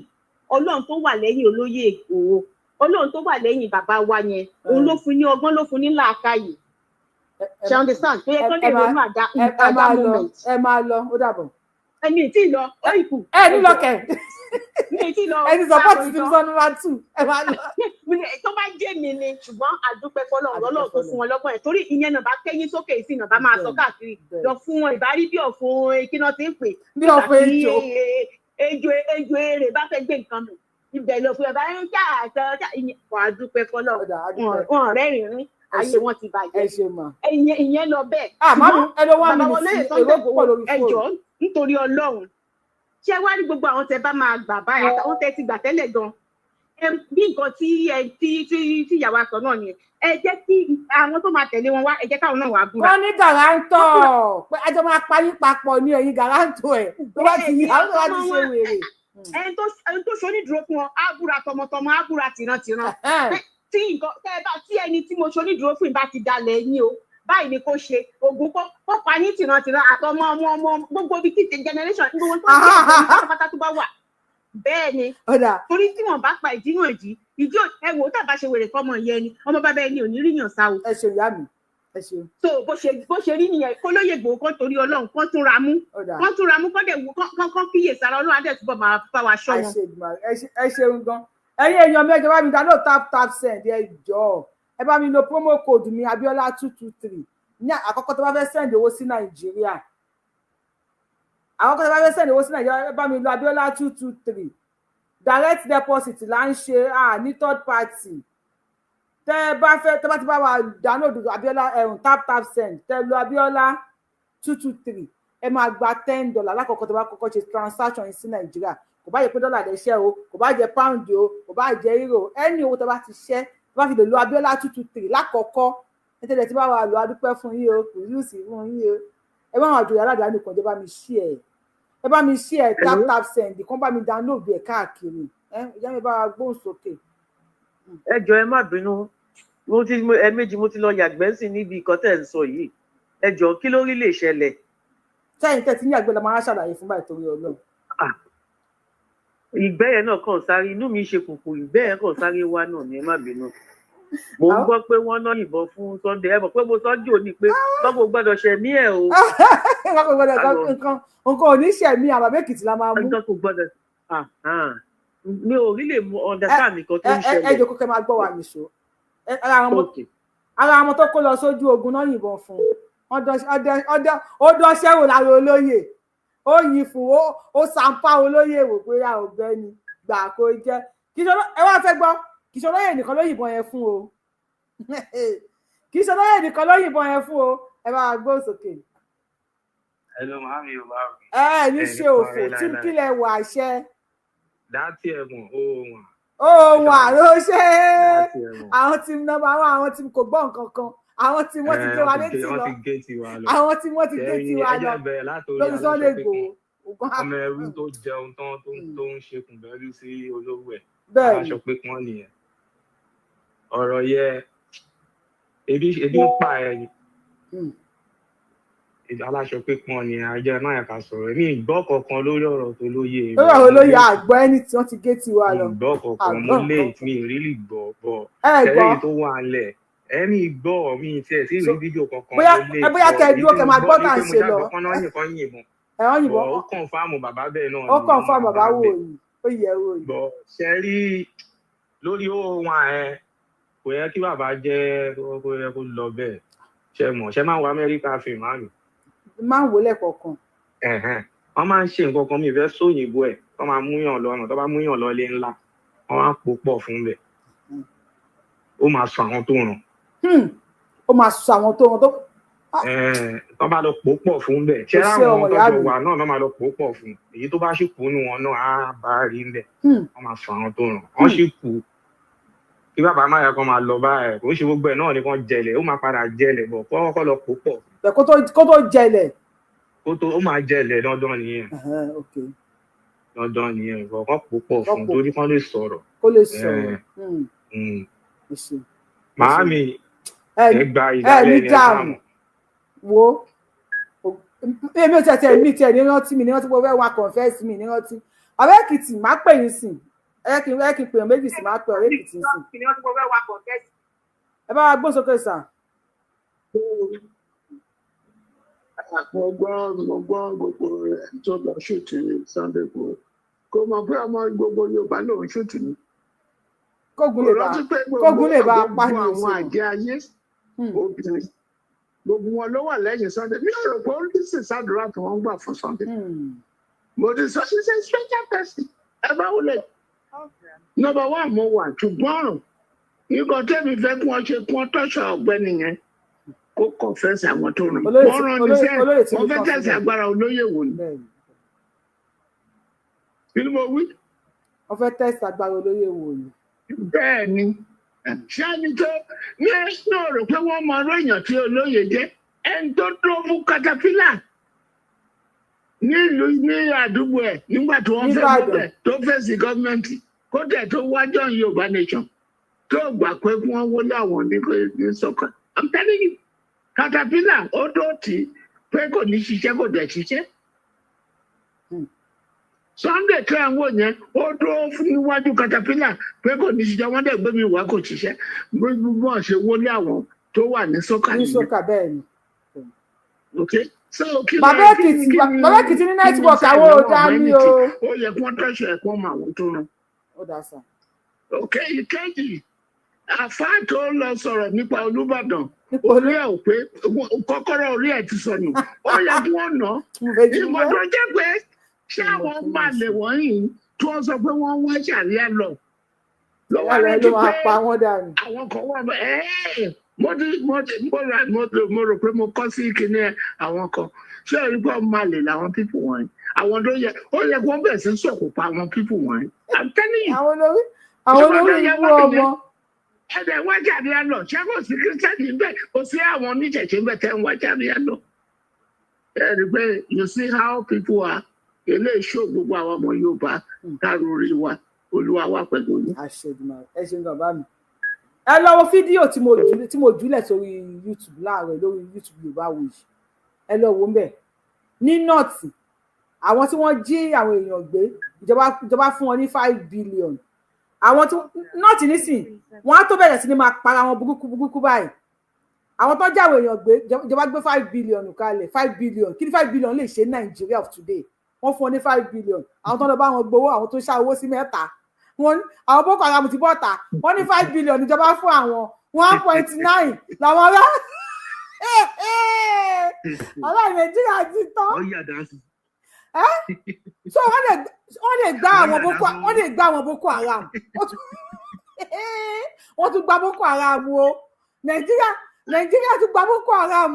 Ọlọ́run tó wà lẹ́yìn olóyè Ìgbòho Ọlọ́run tó wà lẹ́yìn bàbá wa yẹn òun ló fún ní ọgbọ́n ló fún ní làákàyè ṣe understand tó yẹ kó lè ronú àdá moment. ẹ máa lọ ó dàbọ̀. ẹni tí lọ ó ìkù. ẹ ní lọkẹ ní tí lọ ẹni support ti sọ number 2 ẹ máa lọ. tó bá jẹ́ mi ni ṣùgbọ́n àdúpẹ́ fọlọ́run Ọlọ́run tó fún wọn lọ́gbọ́n ẹ̀ torí ìyẹn náà bá kẹ́yìn sókè sí náà bá máa sọ káàkiri lọ fún wọn ìbárí bí ọ̀fun kí náà ti ń pè. bí ọ̀fun ejò èrè bá fẹ́ gbé nǹkan mi ibẹ̀ lọ fún ẹ bá ń ká àtọ wà á dúpẹ́ fọlọ́ wọn rẹ́rìn-ín ayé wọn ti bàjẹ́ ìyẹn lọ bẹ́ẹ̀. ẹ ló wá mi sí èrò púpọ̀ lórí fóònù. ẹjọ́ nítorí Ọlọ́run ṣé wá rí gbogbo àwọn tẹ bá máa gbà báyìí àtàwọn tẹ ti gbà tẹ́lẹ̀ gan bí nǹkan tí ìyàwó àsọ náà yẹn ẹ jẹ́ kí àwọn tó máa tẹ̀lé wọn wá ẹ jẹ́ káwọn náà wá búra. wọ́n ní gàrántọ̀ pé ajọ́ máa parí papọ̀ ní ẹ̀yìn gàrántọ̀ ẹ̀ tó bá ti yí àwọn tó bá ti ṣe wèrè. ẹni tó ṣonídùúró fún ọ á búra tọmọtọmọ á búra tìrantìran tí ẹni tí mo ṣonídùúró fún ìbá ti dalẹ̀ yín o báyìí ni kò ṣe ogun kó pa yín tìrantìran àtọmọ ọmọ gbogbo ibi tí generation gbogbo tó ń ṣe pátápátá tó bá wà bẹ́ẹ̀ ni torí tí wọ́n bá pa ìdínà ìdí ẹwò tàbá ṣe wèrè fọmọ yẹn ni ọmọ bàbá ẹni ò ní ríyàn sá o. ẹ ṣe ìyá mi ẹ ṣe. so bó ṣe rí nìyẹn kó lóye gbòó kó torí Ọlọ́run kó tún ra mú kó dẹ̀ wò kó kíyè sára Ọlọ́run adé túbọ̀ máa bá wa ṣọ́ wọn. ẹ ṣeun gan ẹ̀yin èèyàn mẹ́jọ bá mi download tap send ẹ jọ̀ọ́ ẹ bá mi lo promo code mi Abiola 223 ní àkọ́kọ́ tó bá fẹ́ send owó sí Nàìjíríà àkọ́kọ́ tó bá fẹ́ send owó sí Nàìjíríà ẹ bá mi lo Abiola 223 direct deposit là ń ṣe ní third party tẹ́ bá ti bá wa download Abiola tap send tẹ́ lo Abiola 223 ẹ máa gba $10 lákọ̀ọ́kọ́ tó bá kọ́kọ́ ṣe transaction sí Nàìjíríà kò bá jẹ́ pé dọ́là lè ṣẹ́ o kò bá jẹ́ pound o kò bá jẹ́ euro ẹni owó tó bá ti ṣẹ́ tó bá fi lè lo Abiola 223 lákọ̀ọ́kọ́ nítorí tí bá wa lo adúpẹ́ fún yín o kò yóò sì fún yín o ẹ bá wọn àjòyè aládàáni kan jẹ́ bá mi share ẹ bá mi share tap send kan bá mi download ẹ káàkiri ìyá mi bá wa gbóhùn sókè. ẹ jọ̀ọ́ ẹ má bínú ẹ̀ẹ̀mejì mo ti lọ yàgbẹ́ sí níbi ìkan tẹ́ ń sọ yìí ẹ jọ̀ọ́ kí ló rí lè ṣẹlẹ̀. sẹ́yìn tẹ́ ti ní àgbẹ̀ la máa ṣàlàyé fún báyìí torí Ọlọ́run. ìgbẹ́ yẹn náà kàn sáré inú mi ṣe kùkù ìgbẹ́ yẹn kàn sáré wá náà ni ẹ má bínú. mo ń gbọ́ pé wọ́n náà yìnbọn fún Sunday ẹ mọ̀ pé mo sọ́jú òní pé lọ́gbọ̀n gbọ́dọ̀ ṣẹ̀ mí ẹ̀ o. nǹkan ò ní ṣẹ̀ mí àbàbẹ́ Èkìtì la máa mú. nǹkan kò gbọ́dọ̀ mi ò rí lè mú understand nǹkan tó ń ṣẹlẹ̀. ẹ jòkó kẹ́ máa gbọ́ wa nìṣó ara àwọn tó kó lọ sójú ogun náà yìnbọn fún ó dọ́ṣẹ́ wò lára olóyè ó yin fún ó sàǹpá olóyè wò pé ya ọ̀gbẹ́ni gbà kó jẹ́ ẹ wá fẹ́ gbọ́ kì í ṣe olóyè nìkan ló yìnbọn yẹn fún o kì í ṣe olóyè nìkan ló yìnbọn yẹn fún o ẹ bá gbó sókè. ẹ ló máa mi ò bá rí. ẹ ní ṣe òfò tí kílẹ̀ wà ṣẹ́. dátì ẹ̀bùn ohun àròṣe àwọn tí nọ́mbà àwọn tí kò gbọ́ nǹkan kan àwọn tí wọ́n ti gé wa létí lọ àwọn tí wọ́n ti gé tiwa lọ lórí Sunday Igboho. ọmọ ẹrú tó jẹun tán tó ń ṣekùn bẹ́rù sí olówó ẹ̀ aṣọ pé pọ́n nìyẹn ọ̀rọ̀ yẹ ebi ń pa ẹ̀yìn aláṣọ pé pọ́n ni ajẹ́ náà ẹ̀ka sọ̀rọ̀ èmi ìgbọ́ kankan lórí ọ̀rọ̀ tó lóye. lórí ọ̀rọ̀ olóye àgbọ̀ ẹni tí wọ́n ti gé tiwa lọ. ìgbọ́ kankan mo lé mi ìrírí gbọ́ bọ̀ tẹ́lẹ̀ tó wà lẹ̀ ẹni gbọ́ mi tiẹ̀ sí ìrí fídíò kankan lé. bóyá kẹ́ ẹ dúró kẹ́ máa gbọ́ tà ń ṣe lọ. ẹ̀wọ̀n yìnbọn. ó kàn fáàmù bàbá bẹ́ẹ̀ náà. ó kàn fáàmù bàbá wò yìí ó yẹ wò yìí. bọ̀ ṣe rí lórí ohun ẹ̀ kò yẹ kí bàbá jẹ́ kó yẹ kó lọ bẹ́ẹ̀ ṣe mọ̀ ṣe máa ń wo Amẹ́ríkà fíìmù àmì máa ń wọlé kọ̀ọ̀kan. wọ́n máa ń ṣe nǹkan kan mi ìfẹ́ sóyìnbó ẹ̀ wọ́n máa múyàn lọ́nà tó bá múyàn lọ ilé ńlá wọ́n máa ń pò pọ̀ fún bẹ̀. ó máa sọ àwọn tó ràn. ó máa sọ àwọn tó ràn tó. wọ́n bá lọ pò pọ̀ fún bẹ̀ ṣé àwọn tọ́jú wà náà máa lọ pò pọ̀ fún èyí tó bá sì kú nù wọn náà á bá rí ń bẹ̀ wọ́n máa sọ àwọn tó ràn wọ́n sì kú kí bàbá máa yẹ kó máa lọ báyìí kò ń ṣe gbogbo ẹ̀ náà ni kàn jẹlẹ̀ ó máa padà jẹlẹ̀ bọ̀ kọ́ lọ pò pọ̀. kó tó jẹlẹ̀. ó máa jẹlẹ̀ dandan nìyẹn. dandan nìyẹn kọ́ pò pọ̀ fún torí kán lè sọ̀rọ̀. kó lè sọ̀rọ̀. màámi ẹ gba ìdálẹ́ ní ẹ̀sán. wo èmi ò tẹ̀tẹ̀ mi tiẹ̀ ní rántí mi ní rántí pé wọ́n fẹ́ wá confess mi ní rántí ọ̀rẹ́ Èkìtì máa pè yín sìn ẹ kí n pè ọ́ méjì sí máa pè ọ̀rẹ́ Èkìtì sìn. ẹ bá wa gbó sókè sà. mo gbọ́ gbogbo ẹ̀ tó lọ ṣùtì ní Sunday Igboho kò mọ̀ pé ọmọ gbogbo Yorùbá lòun ṣùtì ní. kógun lè bá a pa ní àwọn àjẹ́ ayé obìnrin gbogbo wọn ló wà lẹ́yìn Sunday mi ò rò pé ó ń sì ṣàdúrà tí wọ́n ń gbà fún Sunday. mo ti sọ ṣe ṣe special person ẹ bá wọlé number one mo wà ṣùgbọ́n nǹkan tẹ́mi fẹ́ kí wọ́n ṣe kí wọ́n tọ́ṣọ ọ̀gbẹ́ni yẹn kó confess àwọn tó ràn wọ́n ràn ní sẹ́ẹ̀ wọ́n fẹ́ tẹ̀sí agbára olóyè wò ni. kí ni mo wí. wọ́n fẹ́ tẹ̀sí agbára olóyè wò ni. bẹ́ẹ̀ ni ṣáàni tó ní ẹ̀sìn rò pé wọ́n mọ ọ̀rọ̀ èèyàn tí olóyè jẹ́ ẹni tó dúró fún katapila nílùú ní àdúgbò ẹ̀ nígbà tí wọ́n fẹ́ mú bẹ̀ tó fèsì gọ́ọ̀mẹ̀ntì kó tẹ̀ tó wájọ́ Yorùbá nation tó gbà pé kí wọ́n wọlé àwọn ní sọ́kàn. I'm telling you, Caterpillar ó dọ̀tí pé kò ní ṣiṣẹ́ kò dẹ̀ ṣiṣẹ́. Sunday tí à ń wò yẹn ó dúró níwájú Caterpillar pé kò ní ṣiṣẹ́ wọ́n dẹ̀ gbé mi wá kò ṣiṣẹ́ gbogbo ọ̀sẹ̀ wọlé àwọn tó wà ní sọ́kà ní sọ́kà bẹ́ẹ̀ ni. Okay. So bàbá Èkìtì ní network àwọn ọ̀dà ni o. Ó yẹ kí wọ́n tẹ̀sán ẹ̀kọ́ mọ àwọn tó rán. Ó dà sá. Ok, ìkejì àfáà tó lọ sọ̀rọ̀ nípa Olúbàdàn orí ẹ̀ ò pé kọ́kọ́rọ́ orí ẹ̀ ti sọnù ó yẹ kí wọ́n ná. Ìmọ̀ tó jẹ́ pé ṣé àwọn balẹ̀ wọ̀nyí tí wọ́n sọ pé wọ́n wá ṣàríà lọ. Lọ́wọ́ rẹ̀ ló máa pa wọ́n dànù. Àwọn kan wà bẹ́ẹ̀ mo rò pé mo kọ́ sí kíní àwọn kan ṣé ẹ rí pé ọmọ àlè làwọn pípù wọ̀nyí àwọn tó yẹ ó yẹ kí wọ́n bẹ̀rẹ̀ sí sọ̀kò pa àwọn pípù wọ̀nyí. I'm telling you. àwọn olórí ìlú ọmọ. ẹ̀dẹ̀ wájà ní àná ṣé kò sí kírísítẹ́nì ń bẹ̀ kò sí àwọn oníṣẹ̀ṣẹ̀ ń bẹ̀ tẹ́ ń wájà ní àná. ẹ rí pé you see how people are eléyìí ṣó gbogbo àwọn ọmọ Yorùbá dárò orí wa Olúwa wà pẹ̀lú yín. ẹ ṣe ń bàbá mi. Ẹ lọ wo fídíò tí mo jùlẹ̀ sórí YouTube láàárọ̀ lórí YouTube Yorùbáwùyí ẹ lọ wo ńbẹ̀ ní nọ́ọ̀tì àwọn tí wọ́n jí àwọn èèyàn gbé ìjọba fún wọn ní 5 billion àwọn tí nọ́ọ̀tì nísìn wọ́n á tó bẹ̀rẹ̀ sí ni máa para wọn burúkú báyìí àwọn tó jáwé èèyàn gbé ìjọba gbé 5 billion kalẹ̀ 5 billion kí ni 5 billion lè ṣe Nàìjíríà of today wọ́n fún wọn ní 5 billion àwọn tó lọ bá wọn gbowó àwọn tó ṣá owó sí mẹ́ta wọn àwọn Boko Haram ti bọ́ta wọ́n ní 5 billion ìjọba fún àwọn 1.9 làwọn rá ọlọ́run Nàìjíríà ti tán so wọ́n lè gbá àwọn Boko Haram wọ́n tún gba Boko Haram o Nàìjíríà tún gba Boko Haram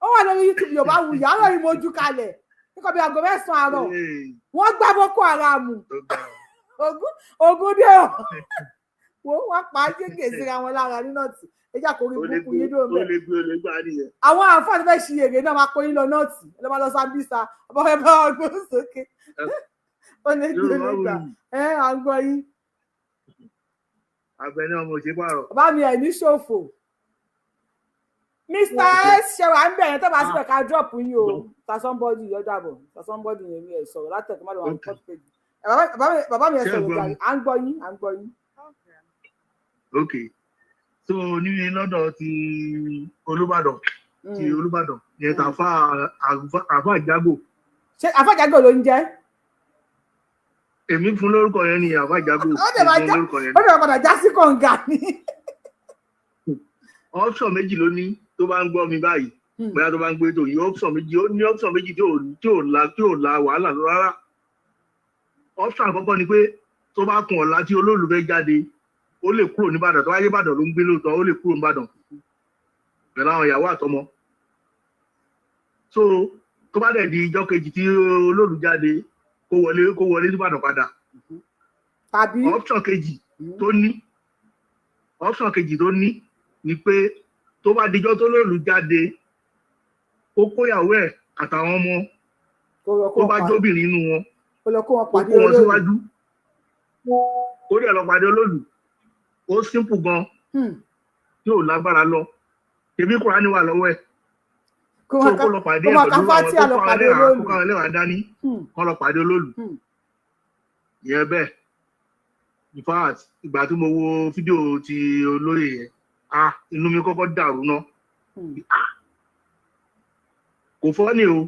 ó wà lórí YouTube Yorùbáwùyí àárọ̀ yìí mojú kalẹ̀ nípa bí aago 9 àárọ̀ wọ́n gba Boko Haram ogun dé o wọ́n pa á gègé síra wọn lára ní nọ́ọ̀tì ẹjá kò rí burúkú yín ló ń bẹ̀. àwọn àǹfààní fẹ́ ṣe èrè náà máa kó yín lọ nọ́ọ̀tì ẹ lọ́ máa lọ sábísà ọba ẹ bá wọn gbé sókè ó lè gbé nígbà à ń gbọ́ yín. àgbẹ̀ náà mo ṣe pààrọ̀. bàbá mi ẹ̀ ní ṣòfò Mr. S ṣe wà ń bẹ̀rẹ̀ tó bá síbẹ̀ ká drop yín o ta somebody yọjọ́ àbọ̀ ta somebody yẹn mi ẹ̀ sọ̀rọ̀ látẹ̀kọ́ má lọ wà ní port page bàbá mi ẹ̀ sọ̀rọ̀ jàre à ń gbọ́ yín. ok so ní lọ́dọ̀ ti Olúbàdàn yẹn ta àfa Ìjágbò. ṣé àfa Ìjágbò ló ń jẹ́. èmi fún lórúkọ yẹn ni àfa Ìjágbò. ó dẹ̀ padà já sí kànga ni. option méjì ló ní tó bá ń gbọ́ mi báyìí bóyá tó bá ń gbé tó yí option méjì ó ní option méjì tí ò la wàhálà rárá. option àkọ́kọ́ ni pé tó bá kun ọ̀la tí olólùfẹ́ jáde ó lè kúrò nìbàdàn tó wáyé ìbàdàn ló ń gbé lóòótọ́ ó lè kúrò nìbàdàn pẹ̀lú àwọn ìyàwó àtọmọ. so tó bá dẹ̀ di ijọ́ kejì tí olólù jáde kó wọlé nìbàdàn padà. tàbí option kejì tó ní ni pé tó bá dijọ́ tó lólù jáde ó kóyàwó ẹ̀ àtàwọn ọmọ tó bá jóbìnrin inú wọn ó kó wọn síwájú ó dẹ̀ lọ pàdé olólù ó simple gan tí ò lágbára lọ tèmi Kùránì wà lọ́wọ́ ẹ̀ kó lọ pàdé ẹ̀ pẹ̀lú àwọn tó kọ́ ẹlẹ́wà dání kó lọ pàdé olólù ìyẹn bẹ́ẹ̀ in fact ìgbà tí mo wo fídíò ti olóyè yẹn inú mi kọ́kọ́ dàrú ná kò fọ́ ni o